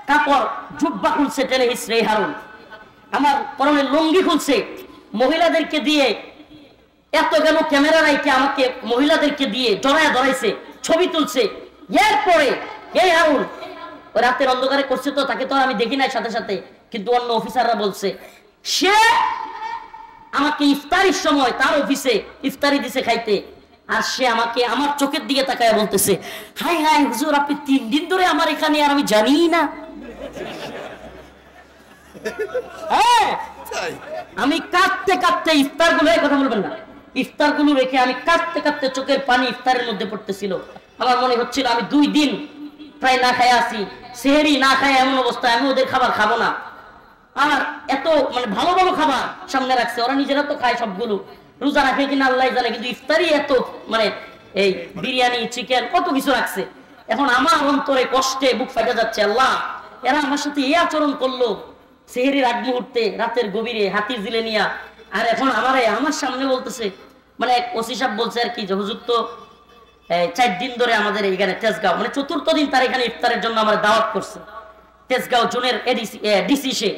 কাপড় জুব্বা খুলছে টেনে হিসড়ে হারুন, আমার পরনের লুঙ্গি খুলছে, মহিলাদেরকে দিয়ে এত গেল ক্যামেরা রাইকে আমাকে মহিলাদেরকে দিয়ে জড়ায় ধরাইছে, ছবি তুলছে। এরপরে এই হারুন ওই রাতের অন্ধকারে করছে, তো তাকে তো আমি দেখি নাই সাথে সাথে, কিন্তু অন্য অফিসাররা বলছে সে আমাকে ইফতারির সময় তার অফিসে ইফতারি দিছে খাইতে, আর সে আমাকে আমার চোখের দিকে তাকায় বলতেছে, হাই হাই হুজুর আপনি 3 দিন ধরে আমার এখানে আর আমি জানি না। আমি কাঁদতে কাঁদতে ইফতার গুলো, কথা বলবেন না, ইফতার গুলো রেখে আমি কাঁদতে কাঁদতে চোখের পানি ইফতারের মধ্যে পড়তেছিল। আমার মনে হচ্ছিল আমি 2 দিন প্রায় না খাই আসি, সেহেরি না খাই, এমন অবস্থা আমি ওদের খাবার খাবো না। আর এত মানে ভালো ভালো খাবার সামনে রাখছে, ওরা নিজেরা তো খায় সবগুলো, রোজা রাখে কিনা আল্লাহ জানে, কিন্তু ইফতারি এত মানে এই বিরিয়ানি চিকেন কত কিছু রাখছে। এখন আমার অন্তরে কষ্টে বুক ফাটা যাচ্ছে, আল্লাহ এরা আমার সাথে এই আচরণ করলো সেহেরির আগ মুহূর্তে রাতের গভীরে হাতির জিলে নিয়া, আর এখন আমার সামনে বলতেছে, মানে ওসি সাহেব বলছে আর কি যে হুজুর তো 4 দিন ধরে আমাদের এইখানে তেজগাঁও, মানে 4র্থ দিন তার এখানে ইফতারের জন্য আমার দাওয়াত করছে তেজগাঁও জোনের ডিসি, সে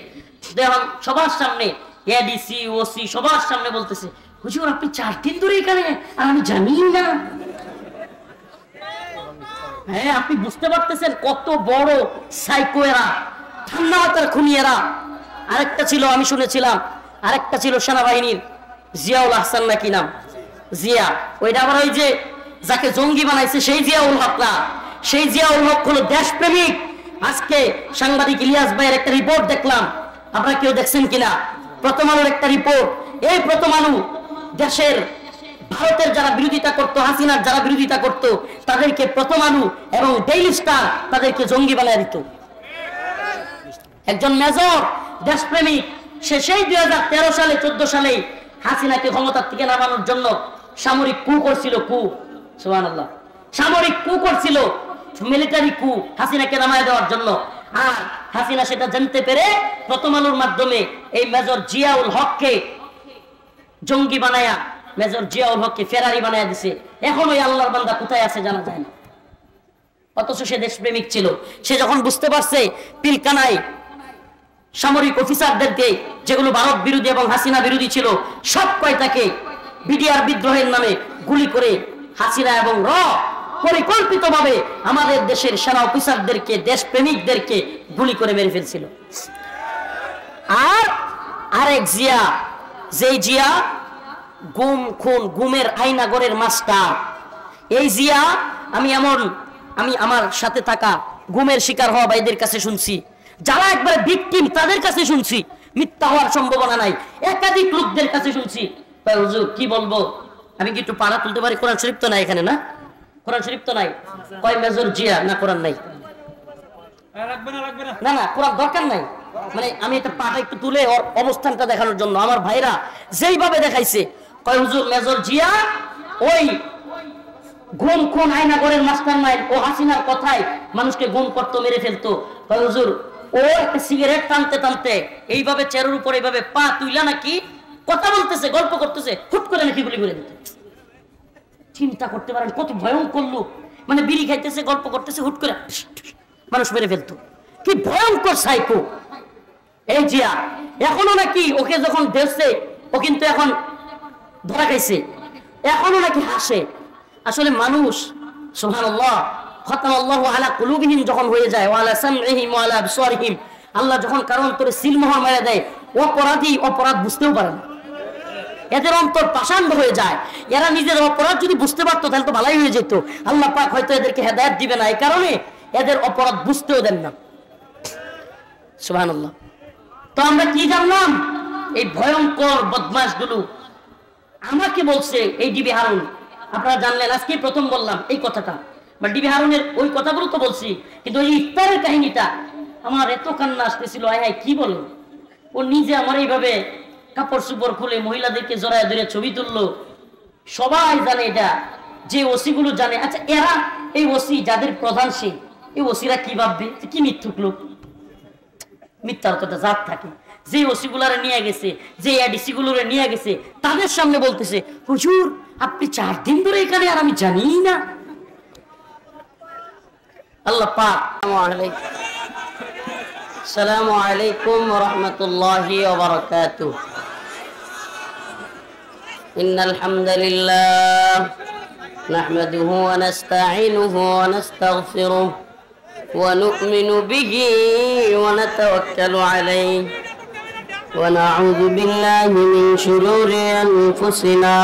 দেখুন সবার সামনে এডিসি ওসি সবার সামনে বলতেছে, হুজুর আপনি 4 দিন ধরে এখানে আর আমি জানি না। হ্যাঁ, আপনি বুঝতে পারতেছেন কত বড় সাইকো এরা, ঠান্ডা মাথার খুনি এরা। আরেকটা ছিল, আমি শুনেছিলাম আরেকটা ছিল সেনাবাহিনীর জিয়াউল আহসান নাকি নাম, জিয়া, ওইটা আবার ওই যে যাকে জঙ্গি বানাইছে সেই জিয়াউল হক না, সেই জিয়াউল হক হলো দেশপ্রেমিক। আজকে সাংবাদিক ইলিয়াস ভাইয়ের একটা রিপোর্ট দেখলাম, আপনারা কেউ দেখছেন কিনা, প্রথম আলোর একটা রিপোর্ট। এই প্রথম আলো দেশের ভারতের যারা বিরোধিতা করত, হাসিনার যারা বিরোধিতা করত, তাদেরকে প্রথম আলো এবং ডেইলি স্টার তাদেরকে জঙ্গি বানায় দিত। একজন মেজর দেশপ্রেমিক, সে সেই 2013 সালে 14 সালে হাসিনাকে ক্ষমতার থেকে নামানোর জন্য সামরিক কু করছিল, কু, সুবহানাল্লাহ, সামরিক কু করছিল, মিলিটারি কু হাসিনাকে নামায় দেওয়ার জন্য। আর হাসিনা সেটা জানতে পেরে প্রথম আলোর মাধ্যমে এই মেজর জিয়াউল হককে জঙ্গি বানায়া, মেজর জিয়াউল হককে ফেরারি বানায়া দিছে। এখন ওই আল্লাহর বান্দা কোথায় আছে জানা যায় না, অথচ সে দেশপ্রেমিক ছিল। সে যখন বুঝতে পারছে পিলকানায় সামরিক অফিসারদেরকে যেগুলো ভারত বিরোধী এবং হাসিনা বিরোধী ছিল, সব কয়টাকে বিডিআর বিদ্রোহের নামে গুলি করে হাসিনা এবং পরিকল্পিতভাবে আমাদের দেশের সেনা অফিসারদেরকে, দেশপ্রেমিকদেরকে গুলি করে মেরে ফেলছিল। আর আরেক জিয়া, যেই জিয়া গুম খুন গুমের আইনাগরের মাস্টার, এই জিয়া আমি আমার সাথে থাকা গুমের শিকার হওয়া ভাইদের কাছে শুনছি, যারা একবারে ভিকটিম তাদের কাছে শুনছি, মিথ্যা হওয়ার সম্ভাবনা নাই, একাধিক লোকদের কাছে শুনছি। হুজুর কি বলবো, আমি কি একটু পাড়া তুলতে পারি? কোরআন শরীফ তো নাই এখানে, না কোরআন শরীফ তো নাই। কয় মেজর জিয়া, না কোরআন নাই, না না কোরআন দরকার নাই, মানে আমি একটা পাটা একটু তুলে ওর অবস্থানটা দেখানোর জন্য। আমার ভাইরা যেইভাবে দেখাইছে, কয় হুজুর মেজর জিয়া ওই গুম খুন আয়নাগরের মাস্টারমাইন্ড, ও হাসিনার কথায় মানুষকে গুম করতো, মেরে ফেলতো। কয় হুজুর ও একটা সিগারেট টানতে টানতে এইভাবে চেয়ারের উপর এইভাবে পা তুইলা নাকি কথা বলতেছে, গল্প করতেছে, হুট করে নাকি গুলি করে দিত। চিন্তা করতে পারেন কত ভয়ঙ্কর লোক, মানে বিড়ি খাইতেছে, গল্প করতেছে, হুট করে মানুষ মেরে ফেলতো। কি ভয়ঙ্কর সাইকো এই জিয়া। এখনো নাকি ওকে যখন দেখছে, ও কিন্তু এখন ধরা খাইছে, এখনো নাকি হাসে। আসলে মানুষ সুবহানাল্লাহ, খাতামাল্লাহু আলা কুলুবিহিম যখন হয়ে যায়, ওয়া আলা সামইহিম ওয়া আলা আবসারিহিম, আল্লাহ যখন কারণ অন্তরে সিলমোহর মেরে দেয়, অপরাধী অপরাধ বুঝতেও পারে না, এদের অন্তর পাষাণ্ড হয়ে যায়। এরা নিজের অপরাধ যদি বুঝতে পারতো তাহলে তো ভালোই হয়ে যেত। আল্লাহ পাক হয়তো এদেরকে হেদায়েত দিবে না, এই কারণে এদের অপরাধ বুঝতেও দেন না। সুবহানাল্লাহ। তো আমরা কি জানলাম, এই ভয়ঙ্কর বদমাশগুলো আমাকে বলছে এই ডিবি হারুন, আপনারা জানলেন আজকে প্রথম বললাম এই কথাটা, বা ডিবি হারুনের ওই কথাগুলো তো বলছি, কিন্তু ওই ইফতারের কাহিনীটা আমার এত কান্না আসতেছিল। আয় হায় কি বলেন, ও নিজে আমার এইভাবে কাপড় চোপড় খুলে মহিলাদেরকে জড়ায় ধরে ছবি তুললো। সবাই জানে এটা, যে ওসি গুলো জানে। আচ্ছা এরা এই ওসি যাদের প্রধান, সে এই ওসিরা কি ভাববে, কি মিথ্যুক লোক, মিথ্যার তো একটা জাত থাকে। যে ওসি গুলারে নিয়ে গেছে, যে এডিসি গুলোরে নিয়ে গেছে, তাদের সামনে বলতেছে হুজুর আপনি 4 দিন ধরে এখানে আর আমি জানি না। আল্লাহ পাক السلام عليكم ورحمة الله وبركاته. إن الحمد لله نحمده ونستعينه ونستغفره ونؤمن به ونتوكل عليه ونعوذ بالله من شرور أنفسنا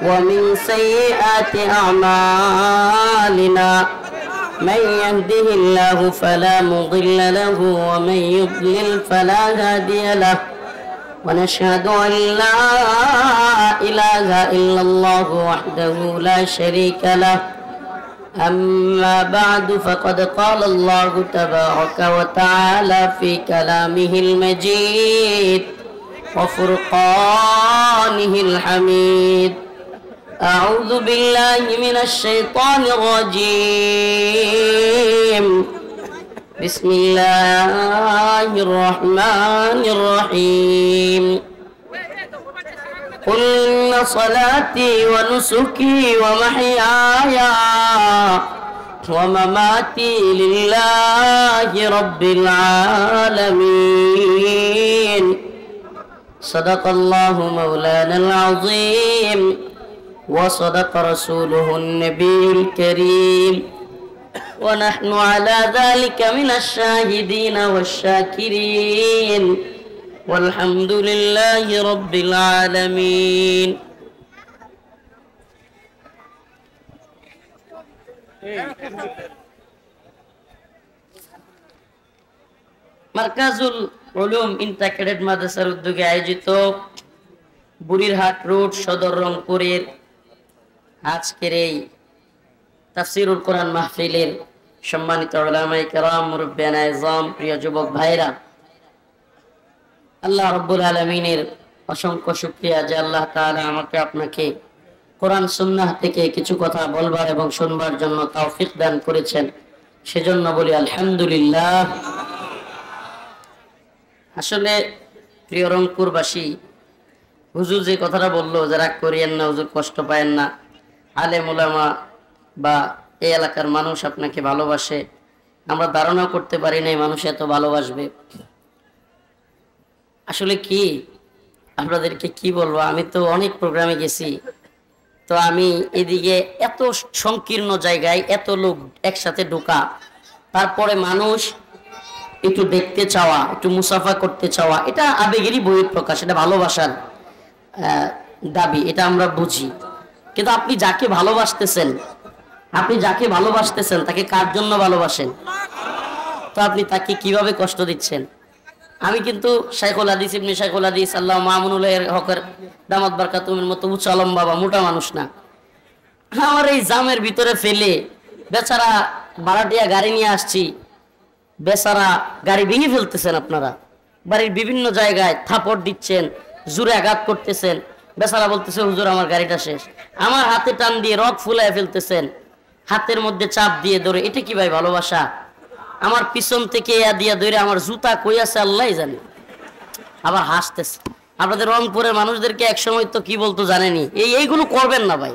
ومن سيئات أعمالنا من يهده الله فلا مضل له ومن يضلل فلا هادي له ونشهد أن لا إله إلا الله وحده لا شريك له. أما بعد فقد قال الله تبارك وتعالى في كلامه المجيد وفرقانه الحميد. أعوذ بالله من الشيطان الرجيم. بسم الله الرحمن الرحيم. قل إن صلاتي ونسكي ومحياي ومماتي لله رب العالمين. صدق الله مولانا العظيم وصدق رسوله النبي الكريم ونحن على ذلك من الشاهدين والشاكرين والحمد لله رب العالمين. মার্কাজুল উলুম ইন্টাগ্রেটেড মাদ্রাসার উদ্যোগে আয়োজিত বুড়িরহাট রোড সদর রংপুরের আজকের এই তাফসীরুল কোরআন মাহফিলের সম্মানিত উলামায়ে কেরাম, মুরব্বিয়ান আযম, প্রিয় যুবক ভাইরা, আল্লাহ রাব্বুল আলামিনের অসংখ্য শুকরিয়া যে আল্লাহ তাআলা আমাকে আপনাকে কোরআন সুন্নাহ থেকে কিছু কথা বলবার এবং শুনবার জন্য তৌফিক দান করেছেন, সেজন্য বলি আলহামদুলিল্লাহ। আসলে প্রিয় রংপুরবাসী, হুজুর যে কথাটা বললো যে রাগ করিয়েন না, হুজুর কষ্ট পায়েন না, আলেম ওলামা বা এই এলাকার মানুষ আপনাকে ভালোবাসে, আমরা ধারণা করতে পারি না এই মানুষ এত ভালোবাসবে। আসলে কি আপনাদেরকে কি বলবো, আমি তো অনেক প্রোগ্রামে গেছি, তো আমি এদিকে এত সংকীর্ণ জায়গায় এত লোক একসাথে ঢোকা, তারপরে মানুষ একটু দেখতে চাওয়া, একটু মুসাফা করতে চাওয়া, এটা আবেগেরই বহিঃপ্রকাশ, এটা ভালোবাসার দাবি, এটা আমরা বুঝি। কিন্তু আপনি যাকে ভালোবাসতেছেন, তাকে কার জন্য ভালোবাসেন? তো আপনি তাকে কিভাবে কষ্ট দিচ্ছেন? আমি কিন্তু শাইখুল হাদিস ইবনে শাইখুল হাদিস আল্লাহ মামুনুল হকের দামাত বারকাতুমের মতো উচ্চ আলম বাবা মোটা মানুষ না। আমার এই জামের ভিতরে ফেলে বেচারা ভাড়াটিয়া গাড়ি নিয়ে আসছি, বেচারা গাড়ি ভেঙে ফেলতেছেন, আপনারা বাড়ির বিভিন্ন জায়গায় থাপড় দিচ্ছেন, জোরে আঘাত করতেছেন, বেচারা বলতেছে হুজুর আমার গাড়িটা শেষ, আমার হাতে টান দিয়ে রক ফুলায় ফেলতেছেন, হাতের মধ্যে চাপ দিয়ে ধরে, এটা কি ভাই ভালোবাসা? আমার পিছন থেকে দিয়া ধরে আমার জুতা কই আছে আল্লাহই জানে, আবার হাসতেছে। আপনাদের রংপুরের মানুষদেরকে একসময় তো কি বলতো জানেনি, এইগুলো করবেন না ভাই।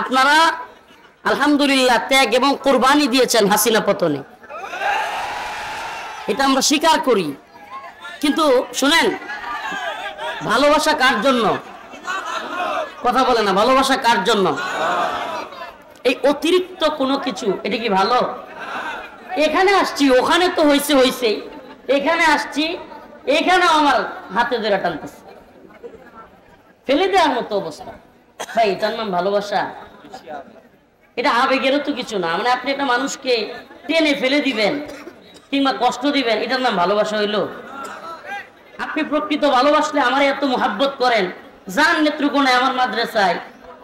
আপনারা আলহামদুলিল্লাহ ত্যাগ এবং কোরবানি দিয়েছেন হাসিনা পতনে, এটা আমরা স্বীকার করি। কিন্তু শুনেন, ভালোবাসা কার জন্য? কথা বলে না, ভালোবাসা কার জন্য? এই অতিরিক্ত কোনো কিছু, এটা কি ভালো? এখানে আসছি, ওখানে তো হইছে, এখানে আসছি, এখানেও আমার হাতে ধরে টানতেছে, ফেলে দেওয়ার মতো অবস্থা। ভাই এটার নাম ভালোবাসা? এটা আবেগেরও তো কিছু না। মানে আপনি একটা মানুষকে টেনে ফেলে দিবেন কিংবা কষ্ট দিবেন, এটার নাম ভালোবাসা হইলো? আপনি প্রকৃত ভালোবাসলে আমার এত মোহাব্বত করেন, যান নেত্রকোণায় আমার মাদ্রাসায়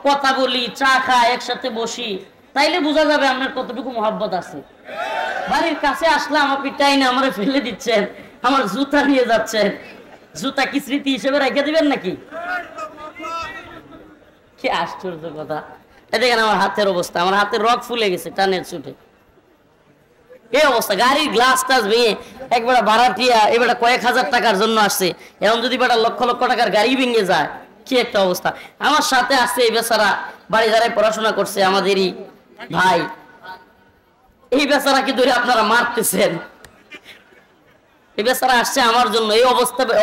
কথা বলি, চা খাই, একসাথে বসি, তাইলে বোঝা যাবে আপনার কতটুকু মোহাব্বত আছে। বাড়ির কাছে আসলাম, আপনি টাইনে আমার ফেলে দিচ্ছেন, আমার জুতা নিয়ে যাচ্ছেন, জুতা কি স্মৃতি হিসেবে রেখে দিবেন নাকি? কি আশ্চর্য কথা! দেখেন আমার হাতের অবস্থা, আমার হাতের রক ফুলে গেছে টানের ছুটে, এই অবস্থা। গাড়ির গ্লাস টাস ভেঙে একবার ভাড়াটিয়া এবার কয়েক হাজার টাকার জন্য আসছে, এখন যদি বেটা লক্ষ লক্ষ টাকার গাড়ি ভেঙে যায়, কি একটা অবস্থা। আমার সাথে আসছে এই বেচারা, বাড়ি যারাই পড়াশোনা করছে, আমাদেরই ভাই, এই বেচারাকে ধরে আপনারা মারতেছেন। এই বেচারা আসছে আমার জন্য, এই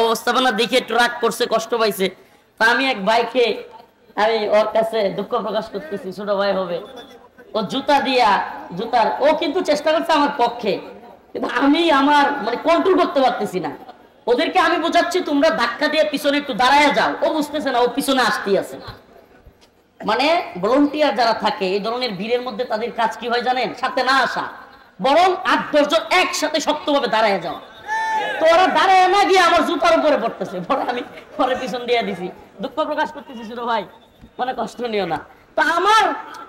অবস্থাপনা দেখে একটু রাগ করছে, কষ্ট পাইছে। তা আমি এক ভাইকে, আমি ওর কাছে দুঃখ প্রকাশ করতেছি, ছোট ভাই হবে, ও জুতার ও কিন্তু চেষ্টা করছে আমার পক্ষে, কিন্তু আমি আমার মানে কন্ট্রোল করতে পারতেছি না। ওদেরকে আমি বোঝাচ্ছি তোমরা ধাক্কা দিয়ে পিছনে একটু দাঁড়ায় যাও, ও বুঝতেছে না, ও পিছনে আসতেই আছে। মানে ভলান্টিয়ার যারা থাকে এই ধরনের ভিড়ের মধ্যে তাদের কাজ কি হয় জানেন? সাথে না আসা, বরং 8-10 জন একসাথে শক্তভাবে দাঁড়ায় যাওয়া। তো ওরা দাঁড়ায় না গিয়ে আমার জুতার উপরে পড়তেছে, পরে আমি পরে পিছন দিয়ে দিছি, দুঃখ প্রকাশ করতেছি ছোট ভাই, মানে কষ্ট নিও না। তো আমার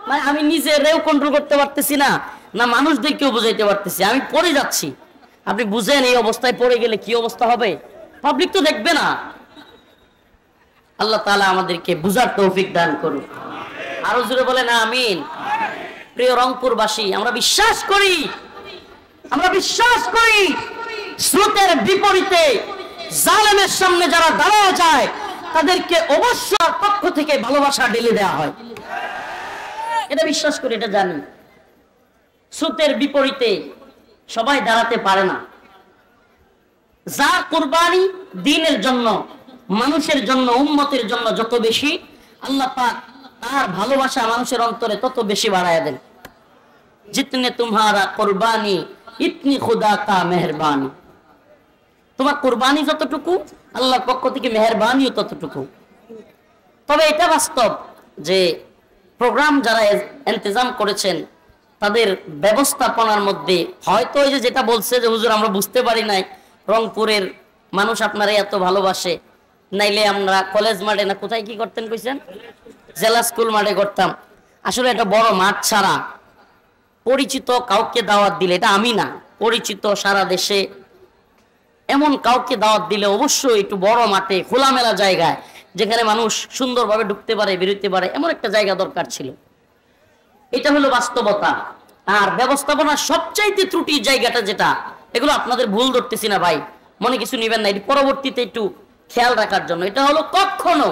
মানে আমি নিজেরেও কন্ট্রোল করতে পারতেছি না, না মানুষদেরকেও বুঝাইতে পারতেছি, আমি পড়ে যাচ্ছি। আপনি বুঝেন এই অবস্থায় পড়ে গেলে কি অবস্থা হবে? পাবলিক তো দেখবে না। আল্লাহ তাআলা আমাদেরকে বুঝার তৌফিক দান করুন। আরো জোরে বলেন আমিন। প্রিয় রংপুরবাসী, আমরা বিশ্বাস করি স্রোতের বিপরীতে জালেমের সামনে যারা দাঁড়ায় যায় তাদেরকে অবশ্যই পক্ষ থেকে ভালোবাসা ঢেলে দেওয়া হয়, এটা বিশ্বাস করি, এটা জানি। স্রোতের বিপরীতে সবাই দাঁড়াতে পারে না। যার কুরবানি দ্বীনের জন্য, মানুষের জন্য, উম্মতের জন্য যত বেশি, আল্লাহ পাক তার ভালোবাসা মানুষের অন্তরে তত বেশি বাড়ায় দেন। জিতনে তুমহারা কুরবানি ইতনি খুদা কা মেহরবানি, তোমার কুরবানি যতটুকু আল্লাহর পক্ষ থেকে মেহরবানিও ততটুকু। তবে এটা বাস্তব যে প্রোগ্রাম যারা ইন্তজাম করেছেন তাদের ব্যবস্থাপনার মধ্যে হয়তো ওই যে যেটা বলছে যে হুজুর আমরা বুঝতে পারি নাই রংপুরের মানুষ আপনারা এত ভালোবাসে, নাইলে আমরা কলেজ মাঠে না কোথায় কি করতেন কইছেন, জেলা স্কুল মাঠে করতাম। আসলে এটা বড় মাঠ ছাড়া পরিচিত কাউকে দাওয়াত দিলে, এটা আমি না, পরিচিত সারা দেশে এমন কাউকে দাওয়াত দিলে অবশ্যই একটু বড় মাঠে খোলামেলা জায়গায় যেখানে মানুষ সুন্দরভাবে ঢুকতে পারে, বেরোতে পারে, এমন একটা জায়গা দরকার ছিল। এটা হলো বাস্তবতা। আর ব্যবস্থাপনার সবচাইতে ত্রুটির জায়গাটা যেটা, এগুলো আপনাদের ভুল ধরতেছি না ভাই, মনে কিছু নিবেন না, এটি পরবর্তীতে একটু খেয়াল রাখার জন্য। এটা হলো কখনো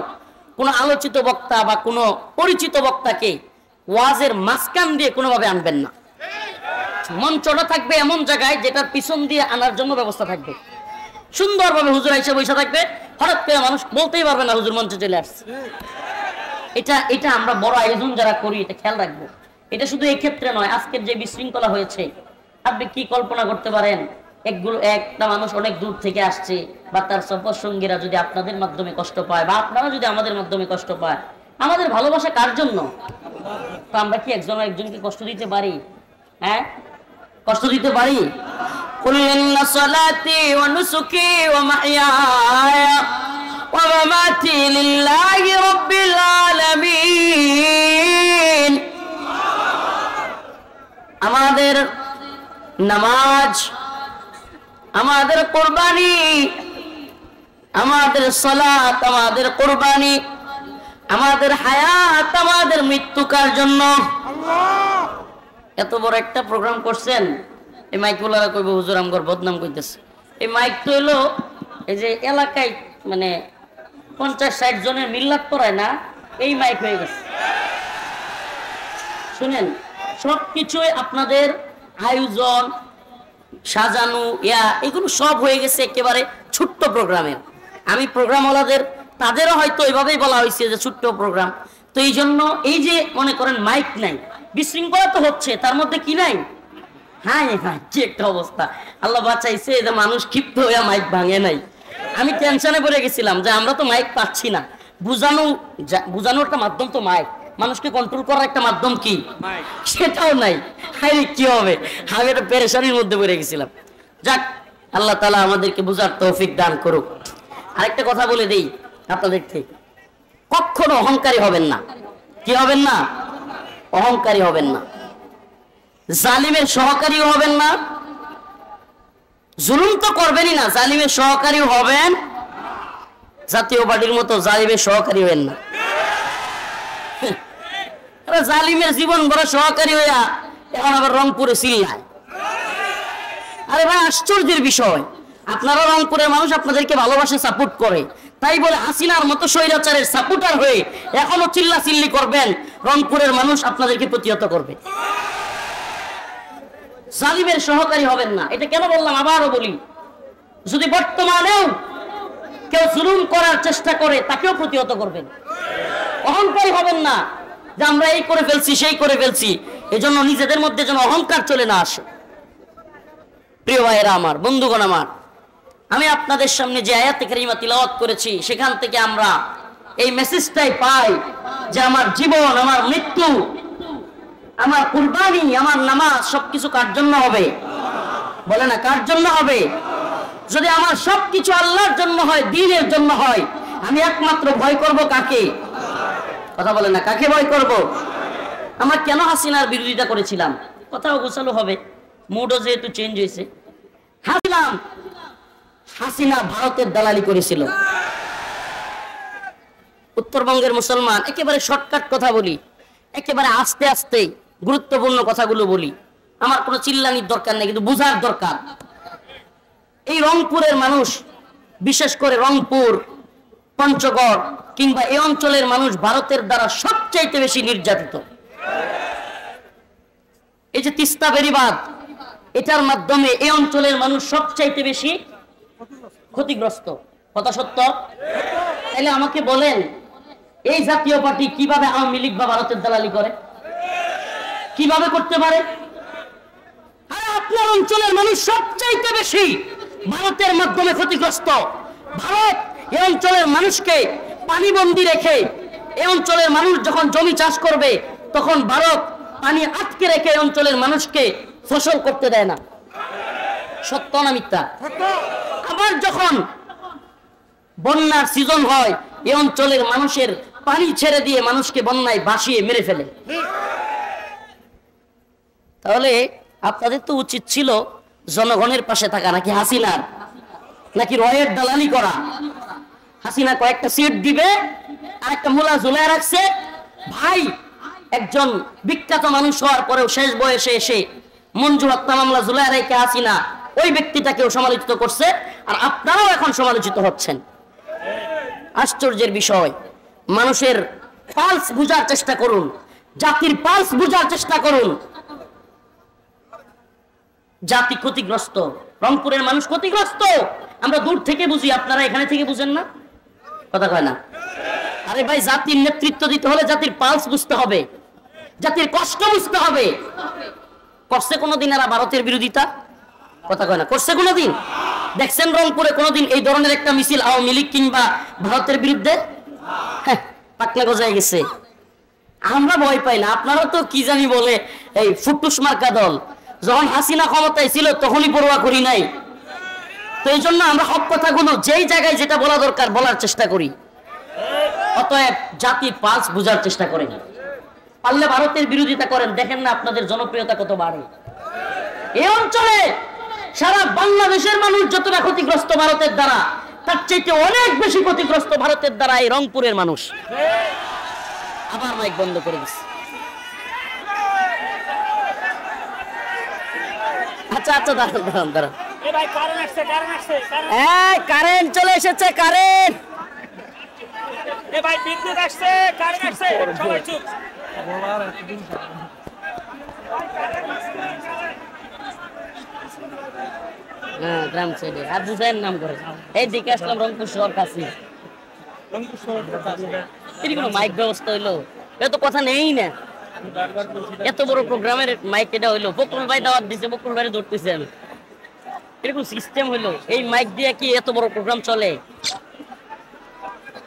কোনো আলোচিত বক্তা বা কোনো পরিচিত বক্তাকে ওয়াজের মাঝখান দিয়ে কোনোভাবে আনবেন না। মঞ্চটা থাকবে এমন জায়গায় যেটার পিছন দিয়ে আনার জন্য ব্যবস্থা থাকবে, সুন্দরভাবে হুজুর আইসা বসে থাকবে, হঠাৎ করে মানুষ বলতেই পারবে না হুজুর মঞ্চে চলে আসছে। এটা আমরা বড় আয়োজন যারা করি এটা খেয়াল রাখবো। এটা শুধু এই ক্ষেত্রে নয়, আজকের যে বিশৃঙ্খলা হয়েছে আপনি কি কল্পনা করতে পারেন? একটা মানুষ অনেক দূর থেকে আসছে বা তার সফর সঙ্গীরা যদি আপনাদের মাধ্যমে কষ্ট পায় বা আপনারা যদি আমাদের মাধ্যমে কষ্ট পায়, আমাদের ভালোবাসা কার জন্য? তো আমরা কি একজন একজনকে কষ্ট দিতে পারি? হ্যাঁ, কষ্ট দিতে পারি? কুল ইন্না সালাতি ওয়া নুসুকি ওয়া মাহইয়ায়া ওয়া মামাতি লিল্লাহি রাব্বিল আলামিন। আমাদের নামাজ, আমাদের কুরবানি, আমাদের সালাত, আমাদের কুরবানি, আমাদের হায়াত, আমাদের মৃত্যু কার জন্য? এত বড় একটা প্রোগ্রাম করছেন, এই মাইকওয়ালারা কইব হুজুর আমগর বদনাম কইতেছে। এই মাইক তো হলো এই যে এলাকায় মানে 50-60 জনের মিল্লাত করায় না, এই মাইক হয়ে গেছে। শুনেন, সবকিছুই আপনাদের আয়োজন সাজানো এগুলো সব হয়ে গেছে একেবারে ছোট্ট প্রোগ্রামে। আমি প্রোগ্রামওয়ালাদের তাদেরও হয়তো এইভাবেই বলা হয়েছে যে ছোট্ট প্রোগ্রাম, তো এই জন্য এই যে মনে করেন মাইক নাই, বিশৃঙ্খলা তো হচ্ছে, তার মধ্যে কি নাই? হ্যাঁ হ্যাঁ, কি একটা অবস্থা, আল্লাহ বাঁচাইছে যে মানুষ ক্ষিপ্ত হয়ে মাইক ভাঙে নাই। আমি টেনশনে পড়ে গেছিলাম যে আমরা তো মাইক পাচ্ছি না, বুঝানোর একটা মাধ্যম তো মাইক, মানুষকে কন্ট্রোল করার একটা মাধ্যম কি, সেটাও নাই। হায় কি হবে, আমি একটা পেরেশানির মধ্যে পড়ে গেছিলাম। যাক, আল্লাহ তাআলা আমাদেরকে বুঝার তৌফিক দান করুক। আরেকটা কথা বলে দেই আপনাদেরকে, কখনো অহংকারী হবেন না। কি হবেন না? অহংকারী হবেন না, জালিমের সহকারীও হবেন না, জুলুম তো করবেনই না, জালিমের সহকারীও হবেন, জাতীয় পার্টির মতো জালিমের সহকারী হবেন না। জালিমের জীবন বড় সহকারী হইয়া এখন আবার রংপুরে চিল্লায়। আরে ভাই, আশ্চর্যের বিষয়, আপনারা রংপুরের মানুষ আপনাদেরকে ভালোবাসে, সাপোর্ট করে, তাই বলে হাসিনার মতো স্বৈরাচারের সাপোর্টার হয়ে এখনো চিল্লা চিল্লি করবেন, রংপুরের মানুষ আপনাদেরকে প্রতিহত করবে। জালিমের সহকারী হবেন না। এটা কেন বললাম আবারও বলি, যদি বর্তমানেও কেউ জুলুম করার চেষ্টা করে তাকেও প্রতিহত করবেন। অহংকারী হবেন না যে আমরা এই করে ফেলছি সেই করে ফেলছি, এজন্য নিজেদের মধ্যে যেন অহংকার চলে না আসে। প্রিয় ভাইয়েরা আমার, বন্ধুগণ আমার, আমি আপনাদের সামনে যে আয়াতে কারিমা তিলাওয়াত করেছি সেখান থেকে আমরা এই মেসেজটাই পাই যে আমার জীবন, আমার মৃত্যু, আমার কুরবানি, আমার নামাজ সবকিছু কার জন্য হবে? বলে না, কার জন্য হবে? যদি আমার সবকিছু আল্লাহর জন্য হয়, দ্বীনের জন্য হয়, আমি একমাত্র ভয় করব কাকে? কথা বলে না, কাকে ভয় করব? আমরা কেন হাসিনার বিরোধিতা করেছিলাম? কথাও গোছালো হবে, মুডও যেহেতু চেঞ্জ হয়েছে। হাসিনা ভারতের দালালি করেছিল। উত্তরবঙ্গের মুসলমান, একেবারে শর্টকাট কথা বলি, একেবারে আস্তে আস্তে গুরুত্বপূর্ণ কথাগুলো বলি। আমার কোনো চিল্লানির দরকার নেই, কিন্তু বুঝার দরকার। এই রংপুরের মানুষ, বিশেষ করে রংপুর, পঞ্চগড় কিংবা এই অঞ্চলের মানুষ ভারতের দ্বারা সবচাইতে বেশি নির্যাতিত। এই যে তিস্তা বেড়িবাঁধ, এটার মাধ্যমে এই অঞ্চলের মানুষ সবচাইতে বেশি ক্ষতিগ্রস্ত। কথা সত্য? তাহলে আমাকে বলেন, এই জাতীয় পার্টি কিভাবে আওয়ামী লীগ বা ভারতের দালালি করে? কিভাবে করতে পারে? আর আপনার অঞ্চলের মানুষ সবচাইতে বেশি ভারতের মাধ্যমে ক্ষতিগ্রস্ত। ভারত এই অঞ্চলের মানুষকে পানিবন্দী রেখে, এই অঞ্চলের মানুষ যখন জমি চাষ করবে তখন ভারত পানি আটকে রেখে এই অঞ্চলের মানুষকে ফসল করতে দেয় না। সত্য না মিথ্যা? আবার যখন বন্যার সিজন হয়, এই অঞ্চলের মানুষের পানি ছেড়ে দিয়ে মানুষকে বন্যায় ভাসিয়ে মেরে ফেলে। তাহলে আপনাদের তো উচিত ছিল জনগণের পাশে থাকা, নাকি হাসিনার, নাকি রয়ের দালালি করা? হাসিনা কয়েকটা সিট দিবে আর একটা মূলা ঝুলায় রাখছে। ভাই, একজন বিখ্যাত মানুষ হওয়ার পরেও শেষ বয়সে এসে মঞ্জু হত্যা মামলা ঝুলায় রেখে হাসিনা ওই ব্যক্তিটাকেও সমালোচিত করছে, আর আপনারাও এখন সমালোচিত হচ্ছেন। আশ্চর্যের বিষয়। মানুষের পালস বুঝার চেষ্টা করুন, জাতির পালস বুঝার চেষ্টা করুন। জাতি ক্ষতিগ্রস্ত, রংপুরের মানুষ ক্ষতিগ্রস্ত। আমরা দূর থেকে বুঝি, আপনারা এখানে থেকে বুঝেন না। কথা কয় না? আরে ভাই, জাতির নেতৃত্ব দিতে হলে জাতির পালস বুঝতে হবে, জাতির কষ্ট বুঝতে হবে। করছে কোনোদিন এরা ভারতের বিরোধিতা? কথা কয় না, করছে কোনোদিন? দেখছেন রংপুরে কোনোদিন এই ধরনের একটা মিছিল আওয়ামী লীগ কিংবা ভারতের বিরুদ্ধে? পাকলা গজায় গেছে। আমরা ভয় পাই না, আপনারা তো কি জানি বলে এই ফুটুস মার্কা দল। যখন হাসিনা ক্ষমতায় ছিল তখনই পরোয়া করি নাই। তো এই জন্য আমরা সব কথাগুলো যেই জায়গায় যেটা বলা দরকার বলার চেষ্টা করি। অতএব জাতির পালস বুঝার চেষ্টা করেন। পারলে ভারতের বিরোধিতা করেন, দেখেন না আপনাদের জনপ্রিয়তা কত বাড়ে। এই অঞ্চলে সারা বাংলাদেশের মানুষ যতটা ক্ষতিগ্রস্ত ভারতের দ্বারা, তার চাইতে অনেক বেশি ক্ষতিগ্রস্ত ভারতের দ্বারা এই রংপুরের মানুষ। আবার মাইক বন্ধ করে দিচ্ছে। আচ্ছা আচ্ছা, দাঁড়ান দাঁড়ান দাঁড়ান। কারেন্ট চলে এসেছে, কারেন্ট। গ্রাম সাইডে আর বুঝাইয়ের নাম করে এই দিকে আসলাম রংপুর শহর কাছে। কোনো মাইক ব্যবস্থা হইলো? এত কথা নেই না, এত বড় প্রোগ্রামের মাইক এটা হইলো। বকুল ভাই দাওয়াত দিছে, বকুল ভাই ধরতেছে আমি। এরকম সিস্টেম হইলো, এই মাইক দিয়ে কি এত বড় প্রোগ্রাম চলে?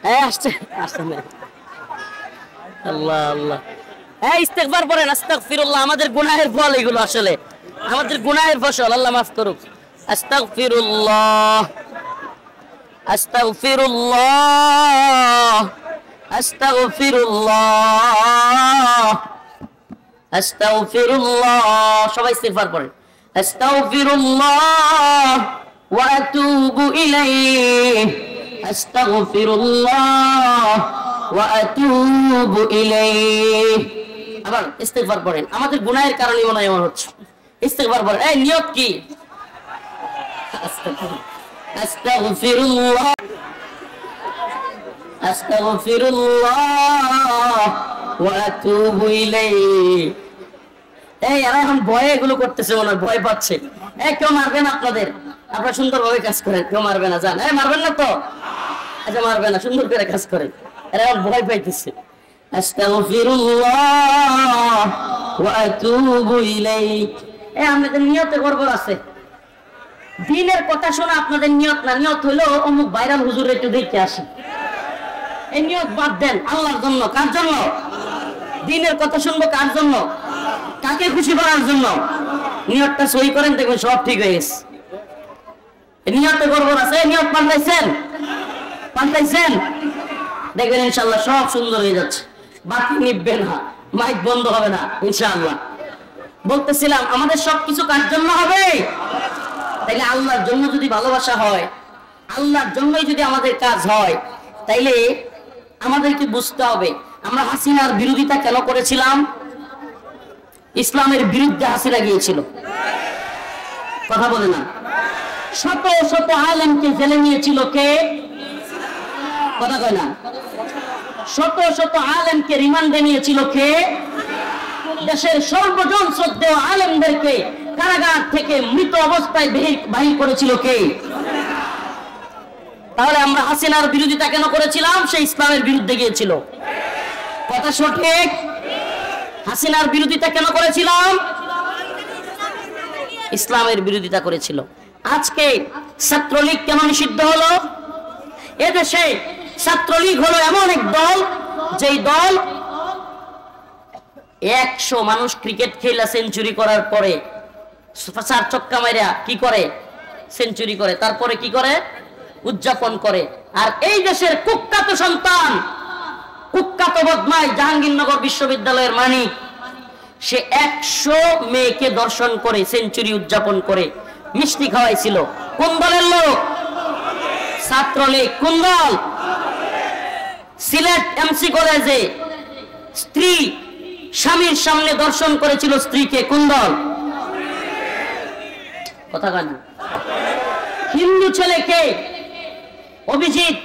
হ্যাঁ, আসছে আসছে না। আল্লাহ আল্লাহ, হ্যাঁ ইস্তেগফার পড়েন, আস্তাগফিরুল্লাহ। আমাদের গুনাহের ফল এগুলো, আসলে আমাদের গুনাহের ফসল। আল্লাহ মাফ করুক। আস্তাগফিরুল্লাহ, আস্তাগফিরুল্লাহ, আস্তাগফিরুল্লাহ, আস্তাগফিরুল্লাহ। সবাই ইস্তেগফার পড়েন। আস্তাগফিরুল্লাহ ওয়া আতুবু ইলাইহি, আস্তাগফিরুল্লাহ ওয়া আতুবু ইলাইহি। আবার ইস্তেগফার পড়েন। আমাদের গুনাহের কারণে মনে হয় এমন হচ্ছে। ইস্তেগফার পড়েন। এই নিয়ত কি? আস্তাগফিরুল্লাহ, আস্তাগফিরুল্লাহ ওয়া আতুবু ইলাইহি। এই এরা এখন ভয়ে এগুলো করতেছে, মনে হয় ভয় পাচ্ছে। কেউ মারবেন আপনাদের? আপনারা সুন্দরভাবে কাজ করেন, কেউ মারবে না, জান। মারবেন না তো? আচ্ছা, মারবে না, সুন্দর করে কাজ করেন। এরা ভয় পাইতেছে। আস্তাগফিরুল্লাহ ওয়া আতুবু ইলাইহি। আমাদের নিয়তে গড়বড় আছে। দিনের কথা শোনা আপনাদের নিয়ত না, নিয়ত হইলো অমুক ভাইরাল হুজুর একটু দেখতে আসি। এই নিয়ত বাদ দেন, আল্লাহর জন্য। কার জন্য? দিনের কথা শুনবো কার জন্য? কাকে খুশি করার জন্য? নিয়তটা সহি করেন, দেখবেন সব ঠিক হয়ে গেছে। নিয়তে গড়বড় আছে, নিয়ত পাল্টাইছেন? পাল্টাইছেন? দেখবেন ইনশাআল্লাহ সব সুন্দর হয়ে যাচ্ছে। বাকি নিববে না, মাইক বন্ধ হবে না ইনশাআল্লাহ। বলতেছিলাম আমাদের সবকিছু কার জন্য হবে? তাইলে আল্লাহর জন্য যদি ভালোবাসা হয়, আল্লাহর জন্যই যদি আমাদের কাজ হয়, তাইলে আমাদেরকে বুঝতে হবে আমরা হাসিনার বিরোধিতা কেন করেছিলাম। ইসলামের বিরুদ্ধে হাসিনা গিয়েছিল, কথা বলে না। শত শত আলেমকে জেলে নিয়েছিল কে? কথা কয় না। শত শত আলেমকে রিমান্ডে নিয়েছিল কে? দেশের সর্বজন শ্রদ্ধেয় আলেমদেরকে কারাগার থেকে মৃত অবস্থায় বাহির করেছিল কে? তাহলে আমরা হাসিনার বিরোধিতা কেন করেছিলাম? সে ইসলামের বিরুদ্ধে গিয়েছিল, কথা সঠিক। হাসিনার বিরোধিতা কেন করেছিলাম? ইসলামের বিরোধিতা করেছিল। আজকে ছাত্রলীগ কেন নিষিদ্ধ হলো? এদেশে ছাত্রলীগ হলো এমন এক দল, যেই দল 100 মানুষ ক্রিকেট খেলা সেঞ্চুরি করার পরে 4 ছক্কা মাইরা কি করে? সেঞ্চুরি করে। তারপরে কি করে? উদযাপন করে। আর এই দেশের কুখ্যাত সন্তান, কুখ্যাত বদমাই জাহাঙ্গীরনগর বিশ্ববিদ্যালয়ের মানিক, সে 100 মেয়েকে দর্শন করে সেঞ্চুরি উদযাপন করে মিষ্টি খাওয়াইছিল। কোন দলের লোক? ছাত্রলীগ। কোন দল? সিলেট এমসি কলেজে স্ত্রী স্বামীর সামনে দর্শন করেছিল স্ত্রীকে। কোন দল? কথা কয় না। হিন্দু ছেলেকে অভিজিৎ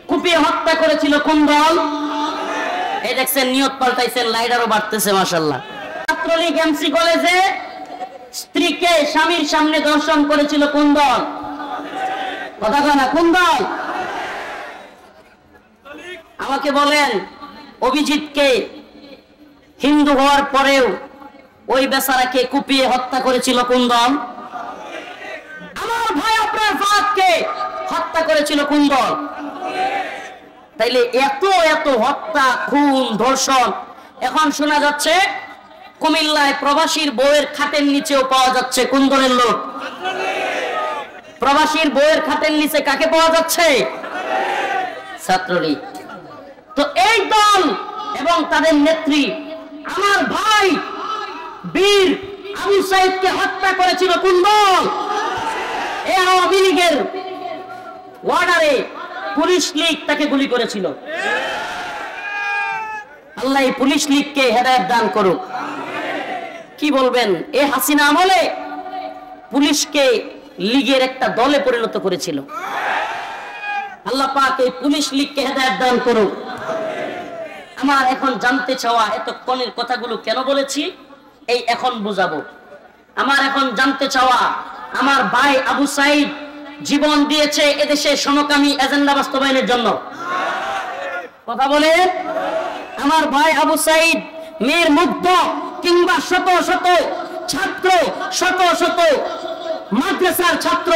কুপিয়ে হত্যা করেছিল। কোন দল? এই দেখছেন, নিয়ত পাল্টাইছেন, লাইট আরো বাড়তেছে মাশাআল্লাহ। ছাত্রলীগ এমসি কলেজে স্ত্রীকে স্বামীর সামনে দর্শন করেছিল। কোন দল? কথা কয় না। কোন দল? আমাকে বলেন, অভিজিৎকে হিন্দু হওয়ার পরেও ওই বেচারাকে কুপিয়ে হত্যা করেছিল কোন দল? আমার ভাই আপনার ফাদকে হত্যা করেছিল কোন দল? তাইলে এত এত হত্যা, খুন, ধর্ষণ। এখন শোনা যাচ্ছে কুমিল্লায় প্রবাসীর বউয়ের খাটের নিচেও পাওয়া যাচ্ছে। কোন দলের লোক? প্রবাসীর বউয়ের খাটের নিচে কাকে পাওয়া যাচ্ছে? ছাত্রলীগ। তো এই দল এবং তাদের নেত্রী আমার ভাই বীর আবু সাইদকে হত্যা করেছিল কোন দল? এই আওয়ামী লীগের ওয়ার্ডারে পুলিশ লীগ তাকে গুলি করেছিল। আল্লাহ এই পুলিশ লীগকে হেদায়েত দান করুক। কি বলবেন? এ হাসিনা আমলে পুলিশকে লীগের একটা দলে পরিণত করেছিল। আল্লাহ পাক এই পুলিশ লীগকে হেদায়েত দান করুক। আমার এখন জানতে চাওয়া, এতক্ষণের কথাগুলো কেন বলেছি এই এখন বুঝাবো। আমার এখন জানতে চাওয়া, আমার ভাই আবু সাইদ জীবন দিয়েছে এদেশে সমকামী এজেন্ডা বাস্তবায়নের জন্য। কথা বলে, আমার ভাই আবু সাইদ মেয়ের মুগ্ধ কিংবা শত শত ছাত্র, শত শত মাদ্রাসার ছাত্র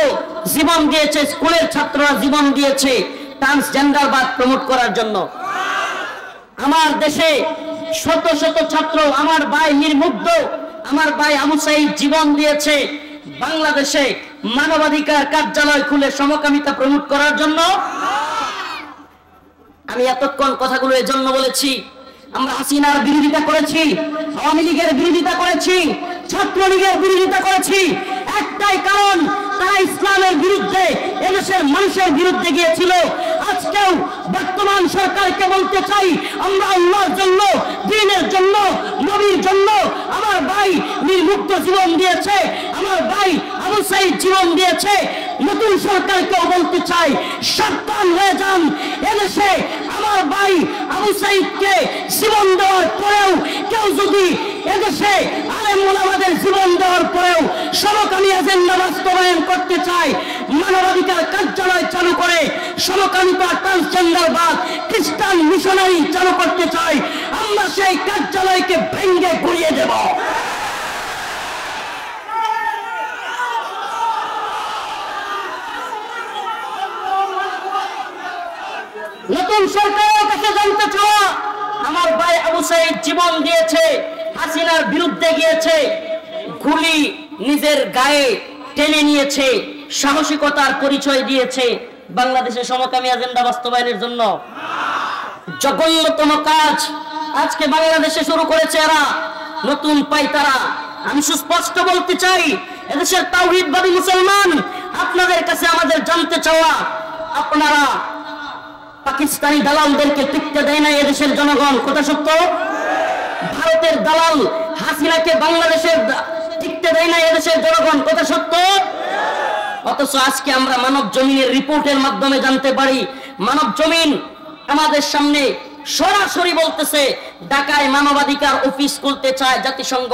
জীবন দিয়েছে, স্কুলের ছাত্ররা জীবন দিয়েছে ট্রান্সজেন্ডারবাদ প্রমোট করার জন্য। আমার দেশে শত শত ছাত্র, আমার ভাই নির্মুগ্ধ, আমার ভাই আবু সাইদ জীবন দিয়েছে বাংলাদেশে মানবাধিকার কার্যালয় খুলে সমকামিতা প্রমোট করার জন্য। আমি এতক্ষণ কথাগুলো এজন্য বলেছি, আমরা হাসিনার বিরোধিতা করেছি, আওয়ামী লীগের বিরোধিতা করেছি, ছাত্রলীগের বিরোধিতা করেছি। একটাই কারণ, তারা ইসলামের বিরুদ্ধে, এদেশের মানুষের বিরুদ্ধে গিয়েছিল। আজকেও বর্তমান সরকারকে বলতে চাই, আমরা আল্লাহর জন্য, দ্বীনের জন্য, নবীর জন্য আমার ভাই নির্মুক্ত জীবন দিয়েছে, আমার ভাই আবু সাইদ জীবন দিয়েছে। নতুন সরকারকেও বলতে চাই, সাবধান হয়ে যান। এদেশে আমার ভাই আবু সাইদকে জীবন দেওয়ার পরেও কেউ যদি এদেশে আলেম ওলামাদের জীবন দেওয়ার পরেও সমকামী এজেন্ডা বাস্তবায়ন করতে চায়, মানবাধিকার কার্যালয় চালু করে সমকামিতা, ট্রান্সজেন্ডারবাদ, খ্রিস্টান মিশনারি চালু করতে চায়, আমরা সেই কার্যালয়কে ভেঙে গুড়িয়ে দেব। নতুন সরকারের কাছে জানতে চাওয়া, আমার ভাই আবু সাইদ জীবন দিয়েছে, হাসিনার বিরুদ্ধে গিয়েছে, গুলি নিজের গায়ে টেনে নিয়েছে, সাহসিকতার পরিচয় দিয়েছে বাংলাদেশের সমকামী এজেন্ডা বাস্তবায়নের জন্য। জঘন্যতম কাজ আজকে বাংলাদেশে শুরু করেছে এরা, নতুন পাইতারা। আমি সুস্পষ্ট বলতে চাই, এদেশের তাওহীদবাদী মুসলমান, আপনাদের কাছে আমাদের জানতে চাওয়া, আপনারা পাকিস্তানি দালালদেরকে টিকতে দেয় না এদেশের জনগণ, কথা সত্য? ভারতের দালাল হাসিনাকে বাংলাদেশের টিকতে দেয় না এদেশের জনগণ, কথা সত্য? অথচ আজকে আমরা মানব জমিনের রিপোর্টের মাধ্যমে জানতে পারি, মানব জমিন আমাদের সামনে সরাসরি বলতেছে ঢাকায় মানবাধিকার অফিস খুলতে চায় জাতিসংঘ,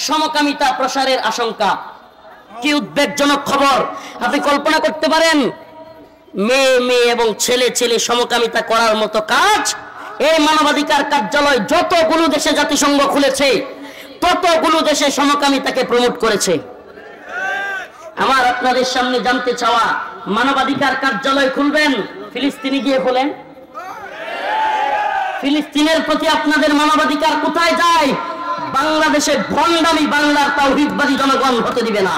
সমকামিতা প্রসারের আশঙ্কা। কি উদ্বেগজনক খবর! আপনি কল্পনা করতে পারেন মেয়ে মেয়ে এবং ছেলে ছেলে সমকামিতা করার মতো কাজ এই মানবাধিকার কার্যালয় যতগুলো দেশে জাতিসংঘ খুলেছে ততগুলো দেশে সমকামিতাকে প্রমোট করেছে। আমার আপনাদের সামনে জানতে চাওয়া, মানবাধিকার কার্যালয় খুলবেন, ফিলিস্তিনে গিয়ে খোলেন। ফিলিস্তিনের প্রতি আপনাদের মানবাধিকার কোথায় যায়? বাংলাদেশে ভণ্ডামি বাংলার তাওহীদবাদী জনগণ হতে দিবে না।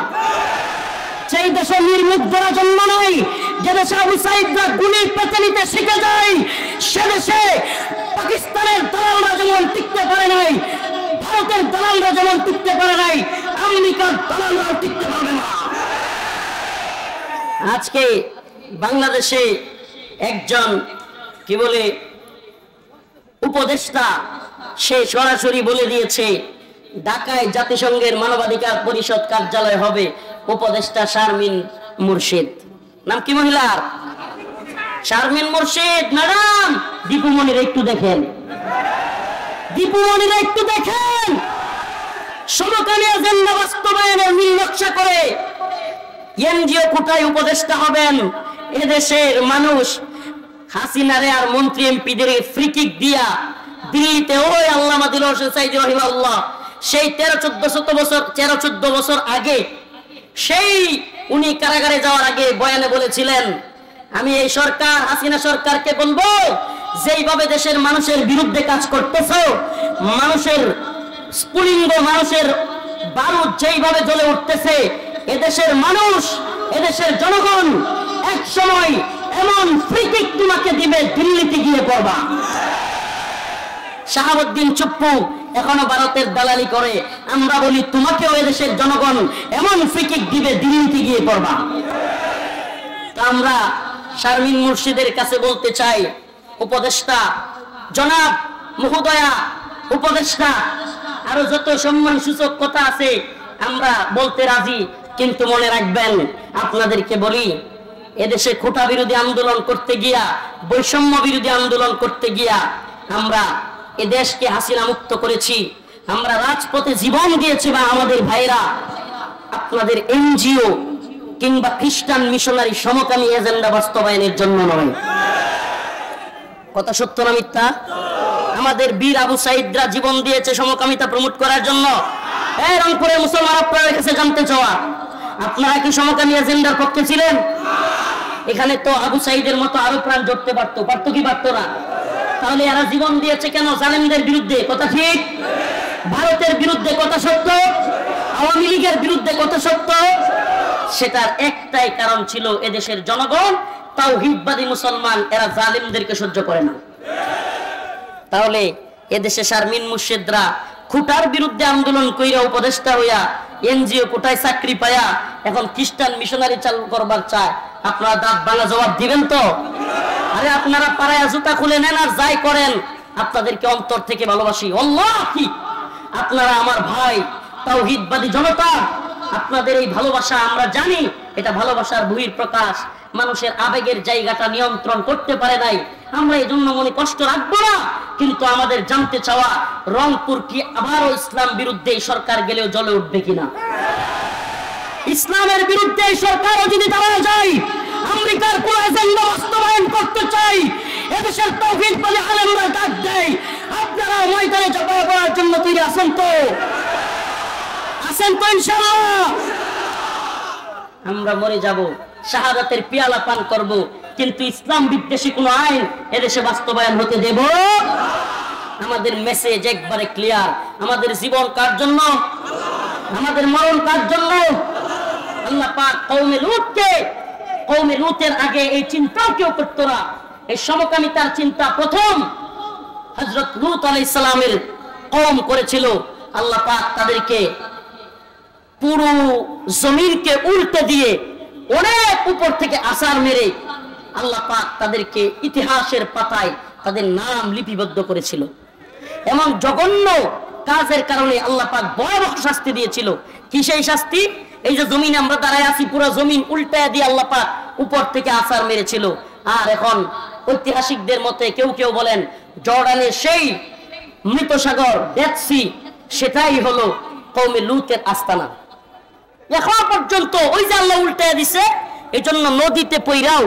সেই দেশে নির্মুগ্ধরা জন্ম নেই, যে দেশে আবু সাইদরা গুলি পেতে নিতে শিখে যায়, সে দেশে পাকিস্তানের দালালরা যেমন টিকতে পারে নাই, ভারতের দালালরা যেমন টিকতে পারে নাই, আমেরিকার দালালরা টিকতে পারবে না। আজকে বাংলাদেশে একজন কি বলে উপদেষ্টা, সে সরাসরি বলে দিয়েছে ঢাকায় জাতিসংঘের মানবাধিকার পরিষদ কার্যালয় হবে, উপদেষ্টা শারমিন মুর্শিদ। নাম কি মহিলার? শারমিন মুর্শিদ ম্যাডাম। দীপুমণিরা একটু দেখেন, দীপুমণিরা একটু দেখেন, সমকামী এজেন্ডা বাস্তবায়নের নীল নকশা করে এনজিও কোটায় উপদেষ্টা হবেন। এদেশের মানুষ হাসিনারে আর মন্ত্রী এমপিদের ফ্রি কিক দিয়া দিল্লিতে ওই আল্লামা দিল হোসেন সাইদি রাহিমাহুল্লাহ সেই 13-14 বছর আগে, সেই উনি কারাগারে যাওয়ার আগে বয়ানে বলেছিলেন, আমি এই সরকার হাসিনা সরকারকে বলবো, যেইভাবে দেশের মানুষের বিরুদ্ধে কাজ করতেছো, মানুষের স্ফুলিঙ্গ, মানুষের বারুদ যেইভাবে জ্বলে উঠতেছে, এদেশের মানুষ, এদেশের জনগণ এক সময় এমন ফ্রি কিক তোমাকে দিবে, দিল্লিতে গিয়ে করবা। শাহাবুদ্দিন চুপ্পু এখনো ভারতের দালালি করে, আমরা বলি তোমাকেও এদেশের জনগণ এমন ফ্রি কিক দিবে, দিল্লিতে গিয়ে করবা। আমরা শারমিন মুর্শিদের কাছে বলতে চাই, উপদেষ্টা জনাব মহোদয়া, উপদেষ্টা, আরো যত সম্মান সূচক কথা আছে আমরা বলতে রাজি, কিন্তু মনে রাখবেন, আপনাদেরকে বলি, এদেশে কোটা বিরোধী আন্দোলন করতে গিয়া, বৈষম্য বিরোধী আন্দোলন করতে গিয়া আমরা এদেশকে হাসিনা মুক্ত করেছি, আমরা রাজপথে জীবন দিয়েছি, বা আমাদের ভাইরা আপনাদের এনজিও কিংবা খ্রিস্টান মিশনারি সমকামী এজেন্ডা বাস্তবায়নের জন্য নয়। কথা সত্য না মিথ্যা? আমাদের বীর আবু সাইদরা জীবন দিয়েছে সমকামিতা প্রমোট করার জন্য। এই রংপুরের মুসলমান, আপনাদের কাছে জানতে চাওয়া, আপনারা কি সমকামী এজেন্ডার পক্ষে ছিলেন? এখানে তো আবু সাইদের মতো আরো প্রাণ জড়তে পারতো, পারতো কি পারতো না? তাহলে এরা জীবন দিয়েছে কেন? জালেমদের বিরুদ্ধে, কথা ঠিক? ভারতের বিরুদ্ধে, কথা সত্য? আওয়ামী লীগের বিরুদ্ধে, কথা সত্য? সেটার একটাই কারণ ছিল, এদেশের জনগণ তাওহীদবাদী মুসলমান, এরা জালেমদেরকে সহ্য করে না। তাহলে এদেশে শারমিন মুর্শিদরা খুঁটার বিরুদ্ধে আন্দোলন কইরা উপদেষ্টা হইয়া এনজিও কোটায় চাকরি পায়া এখন খ্রিস্টান মিশনারি চালু করবার চায়, আপনারা দাঁত ভাঙা জবাব দিবেন তো? আরে আপনারা পাড়ায় জুতা খুলে নেন আর যাই করেন, আপনাদেরকে অন্তর থেকে ভালোবাসি। আল্লাহ কি আপনারা আমার ভাই তাওহীদবাদী জনতা, আপনাদের এই ভালোবাসা আমরা জানি, এটা ভালোবাসার বহির প্রকাশ, মানুষের আবেগের জায়গাটা নিয়ন্ত্রণ করতে পারে নাই। আমরা এই জন্য মনে কষ্ট রাখবো না, কিন্তু আমাদের জানতে চাওয়া, রংপুর কি আবারও ইসলাম বিরুদ্ধে সরকার গেলেও জ্বলে উঠবে কিনা? ইসলামের বিরুদ্ধে সরকারও যদি দাঁড়ায় যায়, আমেরিকার কোন এজেন্ডা বাস্তবায়ন করতে চাই, এদেশের তৌহিদ বলে আলেমরা ডাক দেয়, আপনারা ময়দানে ঝাঁপিয়ে পড়ার জন্য তৈরি আছেন তো? আছেন তো ইনশাআল্লাহ? আমরা মরে যাব, শাহাদাতের পিয়ালা পান করব, কিন্তু ইসলাম বিদ্বেষী কোন আইন এদেশে বাস্তবায়ন হতে দেব? আমাদের মেসেজ একবারে ক্লিয়ার। আমাদের জীবন কার জন্য? আমাদের মরণ কার জন্য? আল্লাহ পাক কওমে লূতের আগে এই চিন্তাও কেউ করতো না। এই সমকামিতার চিন্তা প্রথম হযরত লূত আলাইহিস সালামের কওম করেছিল। আল্লাহ পাক তাদেরকে পুরো জমিনকে উল্টে দিয়ে অনেক উপর থেকে আছাড় মেরে আল্লাহ পাক তাদেরকে ইতিহাসের পাতায় তাদের নাম লিপিবদ্ধ করেছিল। এমন জঘন্য কাজের কারণে আল্লাহ পাক ভয়াবহ শাস্তি দিয়েছিল। কি সেই শাস্তি? এই যে জমিনে আমরা দাঁড়ায় আছি, পুরো জমিন উল্টায় দিয়ে আল্লাহ পাক উপর থেকে আছাড় মেরেছিল। আর এখন ঐতিহাসিকদের মতে কেউ কেউ বলেন জর্ডানের সেই মৃত সাগর ডেড সি, সেটাই হলো কওমে লূতের আস্তানা। এখন পর্যন্ত ওই যে আল্লাহ উল্টায় দিছে, এই জন্য নদীতে পইরাও,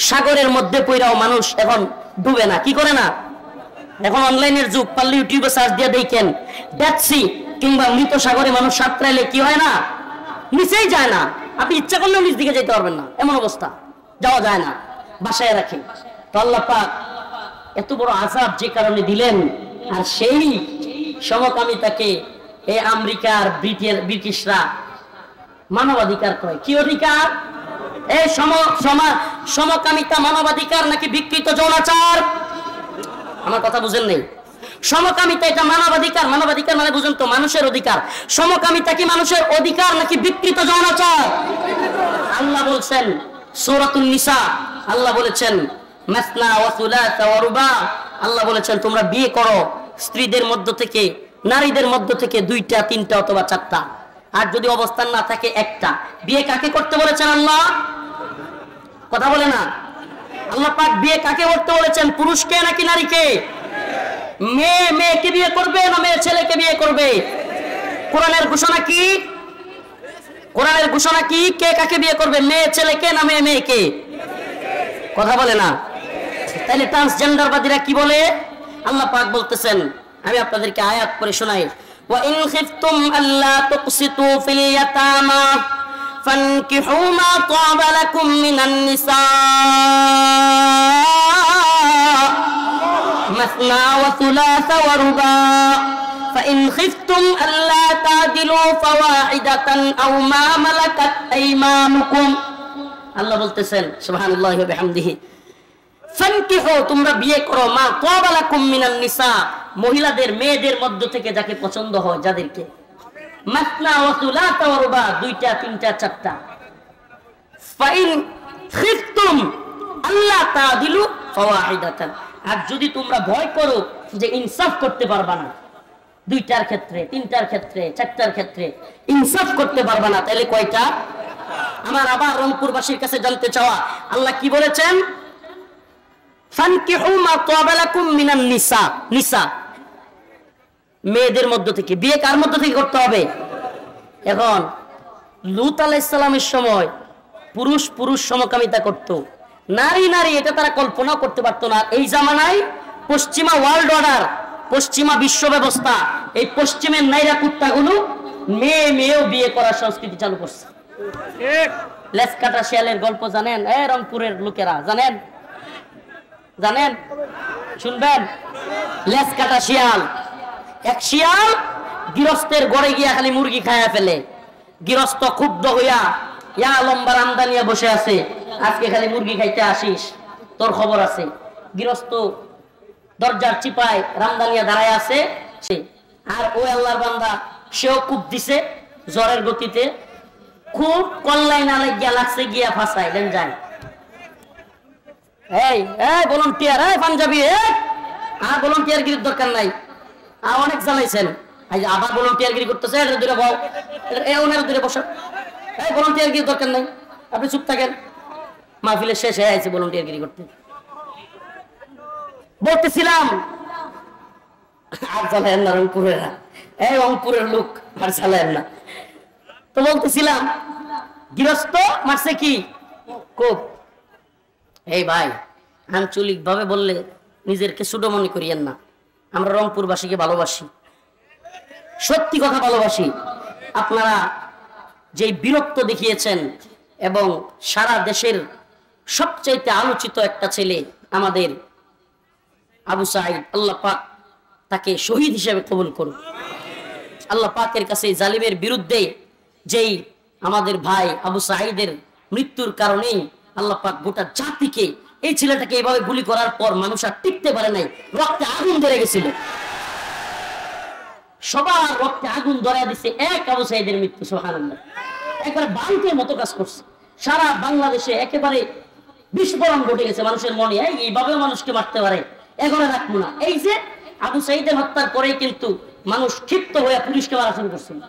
সাগরের মধ্যে পইরাও মানুষ এখন ডুবে না। কি করে না? এখন অনলাইনের যুগ, পারলে ইউটিউবে সার্চ দিয়ে দেখেন ডেড সি কিংবা মৃত সাগরে মানুষ সাঁতরাইলে কি হয় না? নিচেই যায় না। আপনি ইচ্ছা করলেও নিচ দিকে যেতে পারবেন না, এমন অবস্থা, যাওয়া যায় না, বাসায় রাখে। তো আল্লাহ পাক এত বড় আযাব যে কারণে দিলেন, আর সেই সমকামিতাকে এই আমেরিকার ব্রিটিশরা মানবাধিকার কয়। কি অধিকার? এই সমকামিতা মানবাধিকার নাকি বিকৃত যৌনাচার? আমার কথা বুঝেন নেই? সমকামিতা এটা মানবাধিকার। মানবাধিকার মানে বুঝেন তো, মানুষের অধিকার। সমকামিতা কি মানুষের অধিকার নাকি বিকৃত যৌনাচার? আল্লাহ বলছেন সূরাতুন নিসা, আল্লাহ বলেছেন মাসনা ওয়া সুলাসা ওয়া রুবা, আল্লাহ বলেছেন তোমরা বিয়ে করো স্ত্রীদের মধ্য থেকে, নারীদের মধ্য থেকে 2টা 3টা অথবা 4টা, আর যদি অবস্থান না থাকে একটা। বিয়ে কাকে করতে বলেছেন আল্লাহ? কথা বলে না। আল্লাহ পাক বিয়ে কাকে করতে বলেছেন? পুরুষকে নাকি নারীকে? মেয়ে মেয়েকে বিয়ে করবে না মেয়ে ছেলেকে বিয়ে করবে? কোরআনের ঘোষণা কি? কোরআনের ঘোষণা কি? কে কাকে বিয়ে করবে? মেয়ে ছেলেকে না মেয়ে মেয়েকে? কথা বলে না। তাহলে ট্রান্সজেন্ডারবাদীরা কি বলে? আল্লাহ পাক বলতেছেন, আমি আপনাদেরকে আয়াত পড়ে শোনাই। ওয়া ইন খিফতুম আল্লা তুকসিতু ফিল ইয়াতামা ফানকিহু মা তাবা লাকুম মিনান নিসা মাসনা ওয়া সুলাসা ওয়া রুবা ফাইন খিফতুম আল্লা তাদিলু ফাওয়াহিদাতান আও মা মালাকাত আইমানুকুম। আল্লাহ বলতেছেন সুবহানাল্লাহি ওয়া বিহামদিহি, ফানকিহু তোমরা বিয়ে করো মা তাবা লাকুম মিনান নিসা, মহিলাদের মেয়েদের মধ্য থেকে যাকে পছন্দ হয়, যাদেরকে। মাসনা ওয়া সুলাসা ওয়া রুবা 2টা 3টা 4টা। ফাইন খিফতুম আল্লা তাদিলু ফাওয়াহিদাতান, আর যদি তোমরা ভয় করো যে ইনসাফ করতে পারবা না, 2টার ক্ষেত্রে 3টার ক্ষেত্রে 4টার ক্ষেত্রে ইনসাফ করতে পারবা না, তাহলে কয়টা? আমার আবার রংপুরবাসীর কাছে জানতে চাওয়া, আল্লাহ কি বলেছেন? ফানকিহু মা তাবা লাকুম মিনান নিসা, নিসা মেয়েদের মধ্য থেকে। বিয়ে কার মধ্য থেকে করতে হবে? এখন লূত আলাইহিস সালামের সময় পুরুষ পুরুষ সমকামিতা করত, নারী নারী এটা তারা কল্পনা করতে পারতো না। এই জামানায় পশ্চিমা ওয়ার্ল্ড অর্ডার, পশ্চিমা বিশ্ব ব্যবস্থা, এই পশ্চিমের নাইরা কুত্তাগুলো মেয়ে মেয়েও বিয়ে করার সংস্কৃতি চালু করছে। লেজ কাটা শিয়ালের গল্প জানেন? রংপুরের লোকেরা জানেন? জানেন? শুনবেন? লেজ কাটা শিয়াল। এক শিয়াল গৃহস্থের ঘরে গিয়া খালি মুরগি খায়া ফেলে। গৃহস্থ ক্ষুব্ধ হইয়া ইয়া লম্বা রামদা নিয়ে বসে আছে, আজকে খালি মুরগি খাইতে আসিস, তোর খবর আছে। গৃহস্থ দরজার চিপায় রামদা নিয়ে দাঁড়ায় আছে, আর ওই আল্লাহর বান্দা সেও কূপ দিছে জ্বরের গতিতে, খুব কল্লাই না লাগিয়া লাগছে, গিয়া ফাঁসায় দেন যায়। এই ভলান্টিয়ার, পাঞ্জাবি, আর ভলান্টিয়ার গিরির দরকার নাই, আর অনেক জ্বালাইছেন, আবার ভলান্টিয়ার গিরি করতেছে, দূরে বউ, ওনার দূরে বসা, ভলান্টিয়ার গিরির দরকার নাই, আপনি চুপ থাকেন। মাহফিলের শেষ হয়ে আছে ভলান্টিয়ার গিরি করতে। বলতেছিলাম আর চালায়েন না রংপুরেরা, এই রংপুরের লোক আর চালায়েন না। তো বলতেছিলাম গৃহস্থ মারছে কি কোপ। এই ভাই আঞ্চলিক ভাবে বললে নিজেরকে ছোট মনে করিয়েন না, আমরা রংপুরবাসীকে ভালোবাসি, সত্যি কথা ভালোবাসি। আপনারা যে বীরত্ব দেখিয়েছেন এবং সারা দেশের সবচাইতে আলোচিত একটা ছেলে আমাদের আবু সাঈদ, আল্লাহ পাক তাকে শহীদ হিসেবে কবুল করুন। আল্লাহ পাকের কাছে জালিমের বিরুদ্ধে যেই আমাদের ভাই আবু সাঈদের মৃত্যুর কারণেই আল্লাহ পাক গোটা জাতিকে, এই ছেলেটাকে এইভাবে গুলি করার পর মানুষ আর টিকতে পারে নাই, রক্তে আগুন ধরে গেছিল, সবার রক্তে আগুন ধরে দিছে এক আবু সাঈদের মৃত্যু। সুবহানাল্লাহ, একবারে বালকের মতো কাজ করছে। সারা বাংলাদেশে একেবারে বিস্ফোরণ ঘটে গেছে মানুষের মনে, এইভাবেও মানুষকে মারতে পারে, এগোরে রাখবো না। এই যে আবু সাঈদের হত্যার পরেই কিন্তু মানুষ ক্ষিপ্ত হয়ে পুলিশকে মারা শুরু করছিল।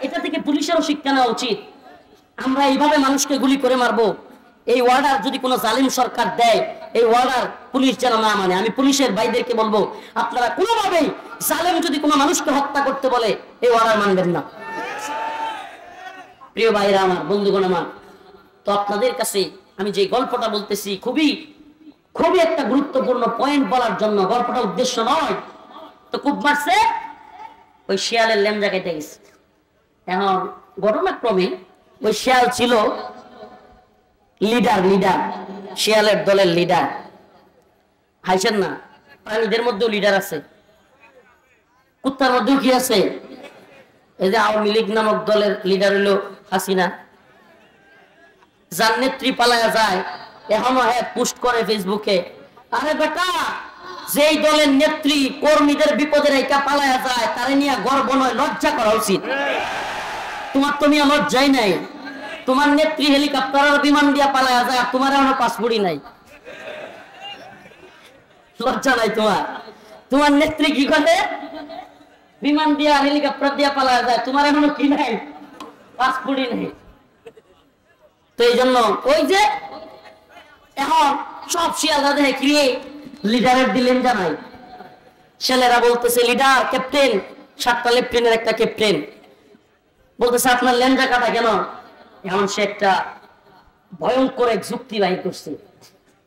এটা থেকে পুলিশেরও শিক্ষা নেওয়া উচিত। আমরা এইভাবে মানুষকে গুলি করে মারবো, এই অর্ডার যদি কোনো জালিম সরকার দেয়, এই অর্ডার পুলিশ যেন না মানে। আমি পুলিশের ভাইদেরকে বলবো, আপনারা কোনোভাবেই জালিম যদি কোনো মানুষকে হত্যা করতে বলে এই অর্ডার মানবেন না। প্রিয় ভাইরা আমার, বন্ধুগণ আমার, তো আপনাদের কাছে আমি যে গল্পটা বলতেছি খুবই খুবই একটা গুরুত্বপূর্ণ পয়েন্ট বলার জন্য, গল্পটা উদ্দেশ্য নয়। তো খুব মারছে, ওই শিয়ালের লেমজা কেটে গেছে। এখন ঘটনাক্রমে ওই শিয়াল ছিল লিডার, শিয়ালের দলের লিডার। হাইছেন না, প্রাণীদের মধ্যেও লিডার আছে, কুত্তার মধ্যেও কি আছে? এই যে আওয়ামী লীগ নামক দলের লিডার হলো হাসিনা, যার নেত্রী পালায়া যায়, এখনো পোস্ট করে ফেসবুকে, আরে বেটা যেই দলের নেত্রী কর্মীদের বিপদে রেখা পালায়া যায়, তারে নিয়ে গর্ব নয়, লজ্জা করা উচিত। তোমার তো মিয়া লজ্জাই নাই, তোমার নেত্রী হেলিকপ্টার আর বিমান দিয়া পালায়া যায়, আর তোমার এখনো পাসপোর্টই নাই, লজ্জা নাই তোমার? তোমার নেত্রী কি করে? বিমান দিয়া হেলিকপ্টার দিয়া পালায়া যায়, তোমার এখনো কি নাই? পাসপোর্টই নাই। তো এই জন্য ওই যে এখন সব শিয়ালরা দেখে কি লিডারের দিলেন জানাই, ছেলেরা বলতেছে লিডার, ক্যাপ্টেন, 7টা লেফটেন্যান্টের একটা ক্যাপ্টেন, বলতেছে আপনার লেঞ্জা কাটা কেন? এখন সে একটা ভয়ঙ্কর এক যুক্তি বাহির করছে।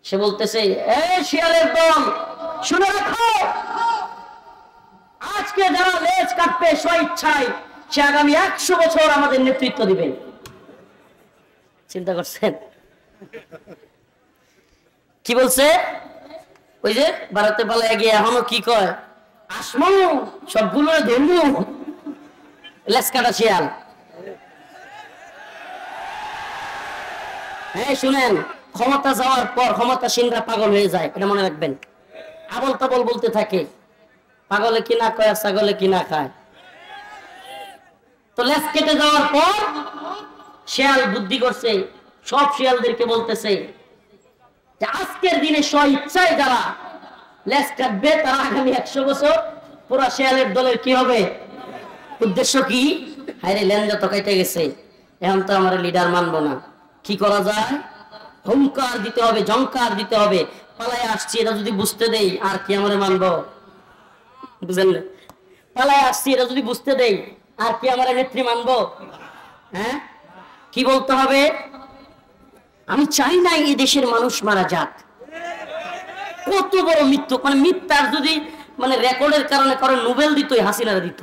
সে বলতেছে, এই শিয়ালের দল, শুনে রাখো, আজকে যারা লেজ কাটবে স্বইচ্ছায়, সে আগামী 100 বছর আমাদের নেতৃত্ব দিবে। চিন্তা করছেন কি বলছে? ওই যে ভারতে পালায় গিয়ে এখনো কি কয়, আসমু সবগুলো ধরবো, লেজ কাটা শিয়াল। হ্যাঁ শুনেন, ক্ষমতা যাওয়ার পর ক্ষমতাসীনরা পাগল হয়ে যায়, এটা মনে রাখবেন। আবল তাবল বলতে থাকে, পাগলে কি না কয়, ছাগলে কি না খায়। তো লেজ কেটে যাওয়ার পর শিয়াল বুদ্ধি করছে, সব শিয়ালদেরকে বলতেছে যে আজকের দিনে স্বইচ্ছায় যারা লেজ কাটবে, তারা আগামী 100 বছর পুরা শিয়ালের দলের কি হবে? উদ্দেশ্য কি? হায়রে লেঞ্জা তো কেটে গেছে, এখন তো আমার লিডার মানবো না, কি করা যায়? হুঙ্কার দিতে হবে, জঙ্কার দিতে হবে, পালায় আসছি এটা যদি বুঝতে দেই আর কি আমরা মানবো? বুঝলেন? পালায় আসছি এটা যদি বুঝতে দেই আর কি আমরা নেত্রী মানবো? হ্যাঁ, কি বলতে হবে? আমি চাই না এই দেশের মানুষ মারা যাক। কত বড় মৃত্যু, মানে মিথ্যার যদি মানে রেকর্ডের কারণে কারণ নোবেল দিত, হাসিনারা দিত।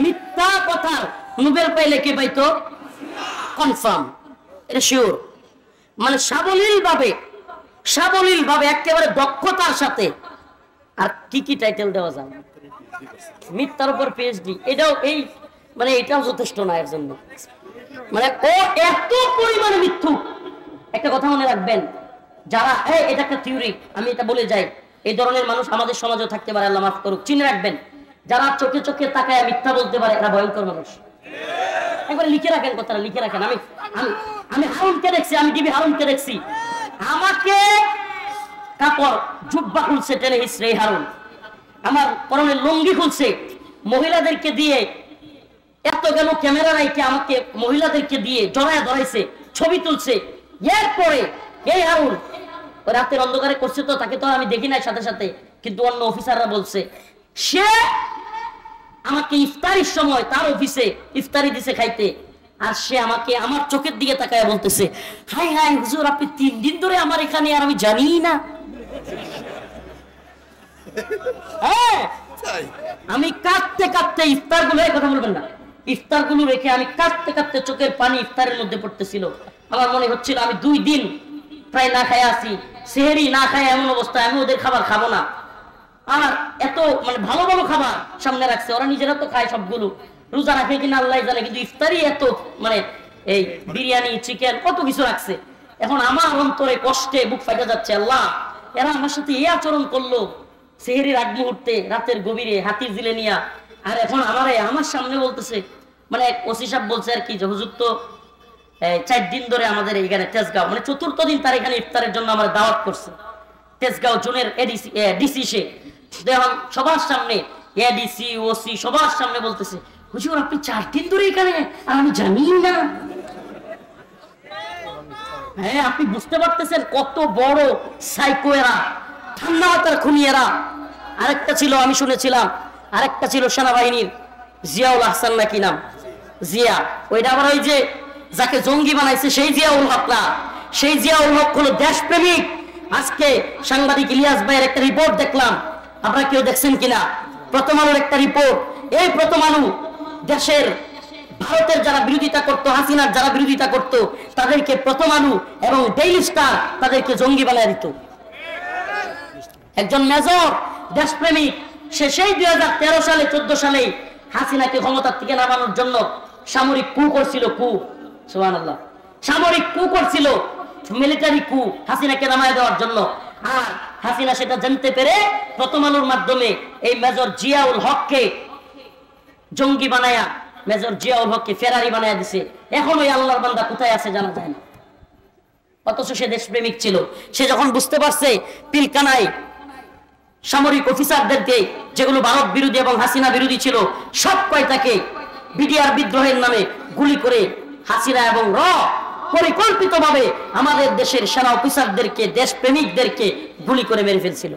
মিথ্যা কথার নোবেল পাইলে কে পাইতো? কনফার্ম, এটা শিওর। মানে সাবলীল ভাবে একেবারে দক্ষতার সাথে। আর কি কি টাইটেল দেওয়া যায়? মিথ্যার উপর পিএইচডি, এটাও এই মানে এটাও যথেষ্ট না এর জন্য। মানে ও এত পরিমাণে মিথ্যু। একটা কথা মনে রাখবেন, যারা এটা একটা থিওরি, আমি এটা বলে যাই, এই ধরনের মানুষ আমাদের সমাজেও থাকতে পারে, আল্লাহ মাফ করুক। চিনে রাখবেন, যারা চোখে চোখে তাকায় মিথ্যা বলতে পারে, এরা ভয়ঙ্কর মানুষ। একবার লিখে রাখেন কথাটা, লিখে রাখেন। আমি হারুনকে দেখছি, আমি টিভি হারুনকে দেখছি, আমাকে কাপড় জুব্বা খুলছে টেনে হিসড়ে হারুন, আমার পরনের লুঙ্গি খুলছে, মহিলাদেরকে দিয়ে এত গেল ক্যামেরা রাইকে আমাকে মহিলাদেরকে দিয়ে জড়ায় ধরাইছে, ছবি তুলছে। এরপরে এই হারুন রাতের অন্ধকারে করছে, তো তাকে তো আমি দেখি নাই সাথে সাথে, কিন্তু অন্য অফিসাররা বলছে সে আমাকে ইফতারির সময় তার অফিসে ইফতারি দিছে খাইতে, আর সে আমাকে আমার চোখের দিকে তাকায় বলতেছে, হাই হাই হুজুর আপনি 3 দিন ধরে আমার এখানে আর আমি জানি না। হ্যাঁ, আমি কাঁদতে কাঁদতে ইফতার গুলো, কথা বলবেন না, ইফতার গুলো রেখে আমি কাঁদতে কাঁদতে চোখের পানি ইফতারের মধ্যে পড়তেছিল। আমার মনে হচ্ছিল আমি 2 দিন প্রায় না খায় আছি, সেহরি না খায়, এমন অবস্থা আমি ওদের খাবার খাবো না। আর এত মানে ভালো ভালো খাবার সামনে রাখছে, ওরা নিজেরা তো খায় সবগুলো, রোজা রাখে কিনা আল্লাহ জানে, কিন্তু ইফতারি এত মানে এই বিরিয়ানি চিকেন কত কিছু রাখছে। এখন আমার অন্তরে কষ্টে বুক ফাটা যাচ্ছে, আল্লাহ এরা আমার সাথে এই আচরণ করলো সেহরির আগ মুহূর্তে, রাতের গভীরে হাতির জিলে নিয়া, আর এখন আমার সামনে বলতেছে, মানে ওসি সাহেব বলছে আর কি যে হুজুর তো 4 দিন ধরে আমাদের এইখানে তেজগাঁও, মানে 4র্থ দিন তার এখানে ইফতারের জন্য আমার দাওয়াত করছে। তেজগাঁও জোনের ডিসি সে দেখুন সবার সামনে, এডিসি ওসি সবার সামনে বলতেছে, হুজুর আপনি 4 দিন ধরে এখানে আর আমি জানি না। হ্যাঁ, আপনি বুঝতে পারতেছেন কত বড় সাইকো এরা, ঠান্ডা মাথার খুনি এরা। আরেকটা ছিল, আমি শুনেছিলাম আরেকটা ছিল সেনাবাহিনীর জিয়াউল আহসান নাকি নাম, জিয়া, ওইটা আবার ওই যে যাকে জঙ্গি বানাইছে সেই জিয়াউল হক না, সেই জিয়াউল হক হলো দেশপ্রেমিক। আজকে সাংবাদিক ইলিয়াস ভাইয়ের একটা রিপোর্ট দেখলাম, আপনারা কেউ দেখছেন কিনা, প্রথম আলোর একটা রিপোর্ট। এই প্রথম আলো দেশের ভারতের যারা বিরোধিতা করত, হাসিনার যারা বিরোধিতা করত, তাদেরকে প্রথম আলো এবং ডেইলি স্টার তাদেরকে জঙ্গি বানায় দিত। একজন মেজর দেশপ্রেমিক, সে সেই 2013 সালে 14 সালে হাসিনাকে ক্ষমতার থেকে নামানোর জন্য সামরিক কু করছিল, কু, সুবহানাল্লাহ, সামরিক কু করছিল, মিলিটারি কু হাসিনাকে নামায় দেওয়ার জন্য। আর হাসিনা সেটা জানতে পেরে প্রথম আলোর মাধ্যমে এই মেজর জিয়াউল হককে জঙ্গি বানায়া, মেজর জিয়াউল হককে ফেরারি বানায়া দিছে। এখন ওই আল্লাহর বান্দা কোথায় আছে জানা যায় না, অথচ সে দেশপ্রেমিক ছিল। সে যখন বুঝতে পারছে পিলকানায় সামরিক অফিসারদেরকে যেগুলো ভারত বিরোধী এবং হাসিনা বিরোধী ছিল, সব কয়টাকে বিডিআর বিদ্রোহের নামে গুলি করে হাসিনা এবং পরিকল্পিতভাবে আমাদের দেশের সেনা অফিসারদেরকে, দেশপ্রেমিকদেরকে গুলি করে মেরে ফেলছিল।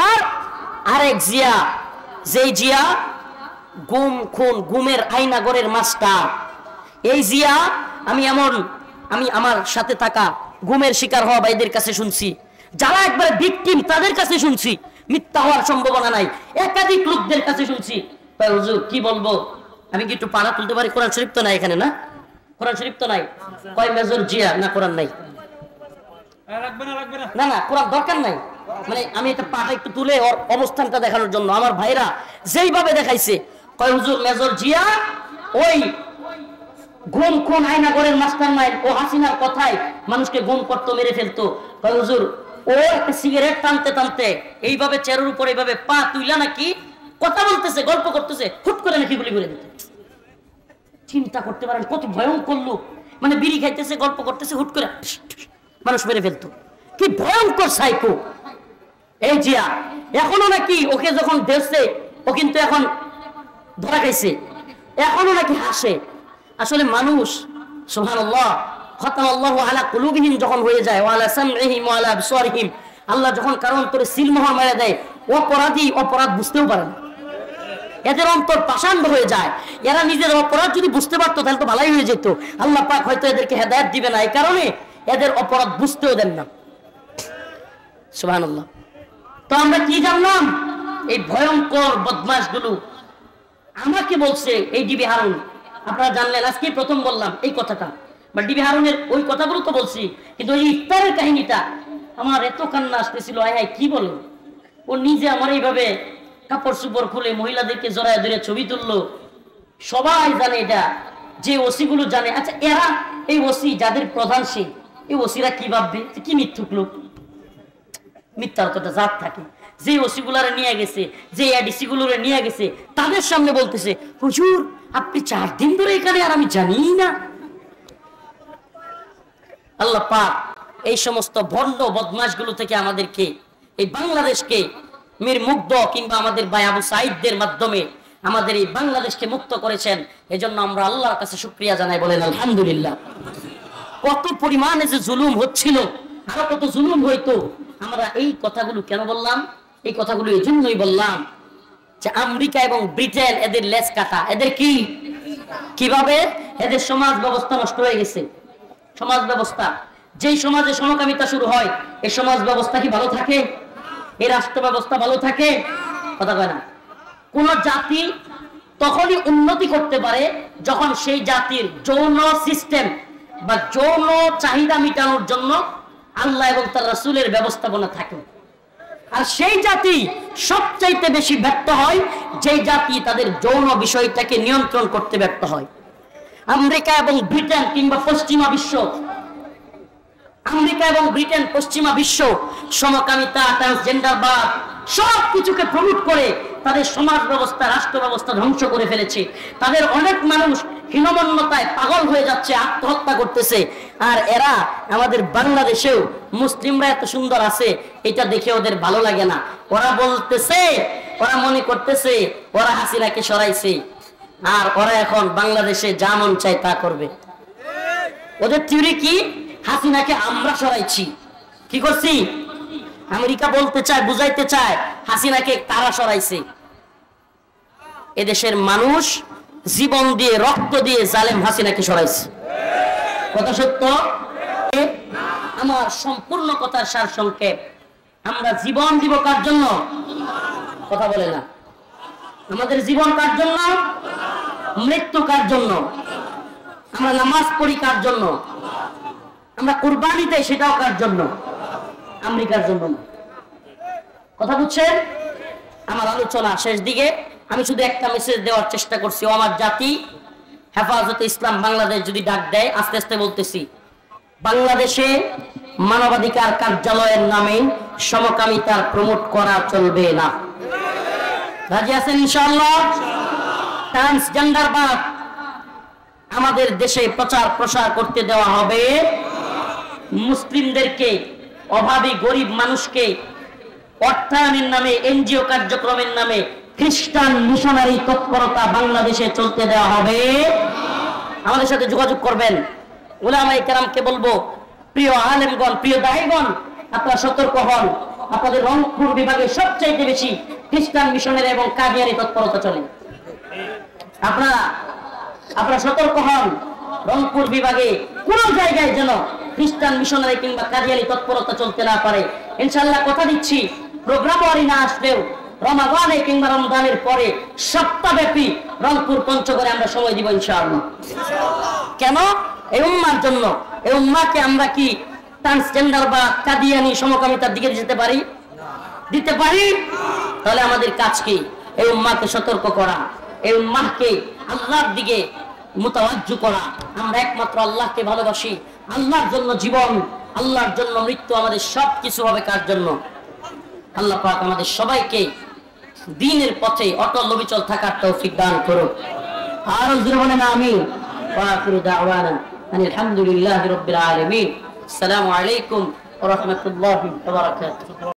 আর আরেক জিয়া, যেই জিয়া গুম খুন, গুমের আইনাগরের মাস্টার, এই জিয়া আমি আমার সাথে থাকা গুমের শিকার হওয়া ভাইদের কাছে শুনছি, যারা একবারে ভিকটিম তাদের কাছে শুনছি, মিথ্যা হওয়ার সম্ভাবনা নাই, একাধিক লোকদের কাছে শুনছি। হুজুর কি বলবো, আমি কি একটু পাড়া তুলতে পারি? কোরআন শরীফ তো নাই এখানে, না কোরআন শরীফ তো নাই। কয় মেজর জিয়া, না কোরআন নাই, না না কোরআন দরকার নাই, মানে আমি একটা পাটা একটু তুলে ওর অবস্থানটা দেখানোর জন্য। আমার ভাইরা যেইভাবে দেখাইছে, কয় হুজুর মেজর জিয়া ওই গুম খুন আয়নাগরের মাস্টারমাইন্ড, ও হাসিনার কথায় মানুষকে গুম করতো, মেরে ফেলতো। কয় হুজুর ও একটা সিগারেট টানতে টানতে এইভাবে চেয়ারের উপর এইভাবে পা তুইলা নাকি কথা বলতেছে, গল্প করতেছে, হুট করে নাকি গুলি করে দিত। চিন্তা করতে পারেন কত ভয়ঙ্কর লোক, মানে বিড়ি খাইতেছে, গল্প করতেছে, হুট করে মানুষ মেরে ফেলতো। কি ভয়ঙ্কর সাইকো এই জিয়া। এখনো নাকি ওকে যখন দেখছে, ও কিন্তু এখন ধরা খাইছে, এখনো নাকি হাসে। আসলে মানুষ সুবহানাল্লাহ, খাতামাল্লাহু আলা কুলুবিহিম যখন হয়ে যায়, ওয়া আলা সামইহিম ওয়া আলা আবসারিহিম, আল্লাহ যখন কারণ করে সিলমোহর মেরে দেয়, অপরাধী অপরাধ বুঝতেও পারে না, এদের অন্তর পাষাণ্ড হয়ে যায়। এরা নিজের অপরাধ যদি বুঝতে পারতো তাহলে তো ভালোই হয়ে যেত। আল্লাহ পাক হয়তো এদেরকে হেদায়েত দিবে না, এই কারণে এদের অপরাধ বুঝতেও দেন না। সুবহানাল্লাহ। তো আমরা কি জানলাম, এই ভয়ঙ্কর বদমাশগুলো আমাকে বলছে এই ডিবি হারুন, আপনারা জানলেন আজকে প্রথম বললাম এই কথাটা, বা ডিবি হারুনের ওই কথাগুলো তো বলছি, কিন্তু ওই ইফতারের কাহিনীটা আমার এত কান্না আসতেছিল। আয় হায় কি বলো, ও নিজে আমার এইভাবে কাপড় চুপড় খুলে মহিলাদেরকে জড়ায় ধরে ছবি তুললো। সবাই জানে এটা, যে ওসি গুলো জানে। আচ্ছা এরা এই ওসি যাদের প্রধান, সেই এই ওসিরা কি ভাববে, কি মিথ্যুক লোক, মিথ্যার তো একটা জাত থাকে। যে ওসি গুলারে নিয়ে গেছে, যে এডিসি গুলোরে নিয়ে গেছে, তাদের সামনে বলতেছে হুজুর আপনি 4 দিন ধরে এখানে আর আমি জানি না। আল্লাহ পাক এই সমস্ত ভণ্ড বদমাশ গুলো থেকে আমাদেরকে, এই বাংলাদেশকে মীর মুগ্ধ কিংবা আমাদের ভাই আবু সাইদদের মাধ্যমে আমাদের এই বাংলাদেশকে মুক্ত করেছেন। এজন্য আমরা আল্লাহর কাছে শুকরিয়া জানাই, বলেন আলহামদুলিল্লাহ। কত পরিমাণে যে জুলুম হচ্ছিল, আরো কত জুলুম হইতো, আমরা এই কথাগুলো কেন বললাম? এই কথাগুলো এই জন্যই বললাম যে আমেরিকা এবং ব্রিটেন এদের লেজ কাটা। এদের কি কিভাবে এদের সমাজ ব্যবস্থা নষ্ট হয়ে গেছে। সমাজ ব্যবস্থা, যেই সমাজে সমকামিতা শুরু হয় এই সমাজ ব্যবস্থা কি ভালো থাকে? এই রাষ্ট্র ব্যবস্থা ভালো থাকে? কথা কয় না। কোন জাতি তখনই উন্নতি করতে পারে যখন সেই জাতির যৌন সিস্টেম বা যৌন চাহিদা মেটানোর জন্য আল্লাহ এবং তার রাসূলের ব্যবস্থাপনা থাকে। আর সেই জাতি সবচাইতে বেশি ব্যর্থ হয় যেই জাতি তাদের যৌন বিষয়টাকে নিয়ন্ত্রণ করতে ব্যর্থ হয়। আমেরিকা এবং ব্রিটেন কিংবা পশ্চিমা বিশ্ব, আমেরিকা এবং ব্রিটেন পশ্চিমা বিশ্ব সমকামিতা, ট্রান্সজেন্ডারবাদ সব কিছুকে প্রমোট করে তাদের সমাজ ব্যবস্থা, রাষ্ট্র ব্যবস্থা ধ্বংস করে ফেলেছে। তাদের অনেক মানুষ হীনমন্যতায় পাগল হয়ে যাচ্ছে, আত্মহত্যা করতেছে। আর এরা আমাদের বাংলাদেশেও মুসলিমরা এত সুন্দর আছে এটা দেখে ওদের ভালো লাগে না। ওরা বলতেছে, ওরা মনে করতেছে ওরা হাসিনাকে সরাইছে আর ওরা এখন বাংলাদেশে যা মন চায় তা করবে। ওদের থিওরি কি? হাসিনাকে আমরা সরাইছি। কি করছি? আমেরিকা বলতে চায়, বুঝাইতে চায় হাসিনাকে তারা সরাইছে। এদেশের মানুষ জীবন দিয়ে, রক্ত দিয়ে জালেম হাসিনাকে সরাইছে। কথা সত্য? আমার সম্পূর্ণ কথার সার সংক্ষেপ, আমরা জীবন দিব কার জন্য? কথা বলে না। আমাদের জীবন কার জন্য? মৃত্যু কার জন্য? আমরা নামাজ পড়ি কার জন্য? আমরা কুরবানি দেই সেটাও কার জন্য? আমেরিকার জন্য। কথা বুঝছেন? আমার আলোচনা শেষ দিকে আমি শুধু একটা মেসেজ দেওয়ার চেষ্টা করছি। ও আমার জাতি, হেফাজতে ইসলাম বাংলাদেশ যদি ডাক দেয়, আস্তে আস্তে বলতেছি, বাংলাদেশে মানবাধিকার কার্যালয়ের নামে সমকামিতার প্রমোট করা চলবে না। রাজি আছেন ইনশাআল্লাহ? ট্রান্সজেন্ডারবাদ আমাদের দেশে প্রচার প্রসার করতে দেওয়া হবে। মুসলিমদেরকে, অভাবী গরিব মানুষকে অর্থায়নের নামে, এনজিও কার্যক্রমের নামে খ্রিস্টান মিশনারি তৎপরতা বাংলাদেশে চলতে দেওয়া হবে। আমাদের সাথে যোগাযোগ করবেন। উলামায়ে কেরামকে বলবো, প্রিয় আলেমগণ, প্রিয় দায়ীগণ, আপনারা সতর্ক হন। আপনাদের রংপুর বিভাগে সবচাইতে বেশি খ্রিস্টান মিশনারি এবং কাদিয়ানি তৎপরতা চলে। আপনারা সতর্ক হন। রংপুর বিভাগে কোন জায়গায় যেন খ্রিস্টান মিশনারি কিংবা কাদিয়ানি তৎপরতা চলতে না পারে। ইনশাআল্লাহ কথা দিচ্ছি, প্রোগ্রাম ওয়ারি না আসলেও রমাদানে কিংবা রমজানের পরে সপ্তাহব্যাপী রংপুর পঞ্চগড়ে আমরা সময় দিব ইনশাআল্লাহ। কেন? এই উম্মার জন্য। এই উম্মাকে আমরা কি ট্রান্সজেন্ডার বা কাদিয়ানি সমকামিতার দিকে যেতে পারি? দিতে পারি? তাহলে আমাদের কাজ কি? এই উম্মাকে সতর্ক করা, এই উম্মাকে আল্লাহর দিকে মুতাওয়াজ্জু করা। আমরা একমাত্র আল্লাহকে ভালোবাসি, আল্লাহর জন্য জীবন, আল্লাহর জন্য মৃত্যু। আমাদের সবকিছু হবে কার জন্য? আল্লাহ পাক আমাদের সবাইকে দ্বীনের পথে অটল অবিচল থাকার তৌফিক দান করুন। আর জোরে বলেন আমিন। ওয়া আখিরু দাওয়ানা আলহামদুলিল্লাহি রাব্বিল আলামিন। আসসালামু আলাইকুম ওয়া রাহমাতুল্লাহি ওয়া বারাকাতুহু।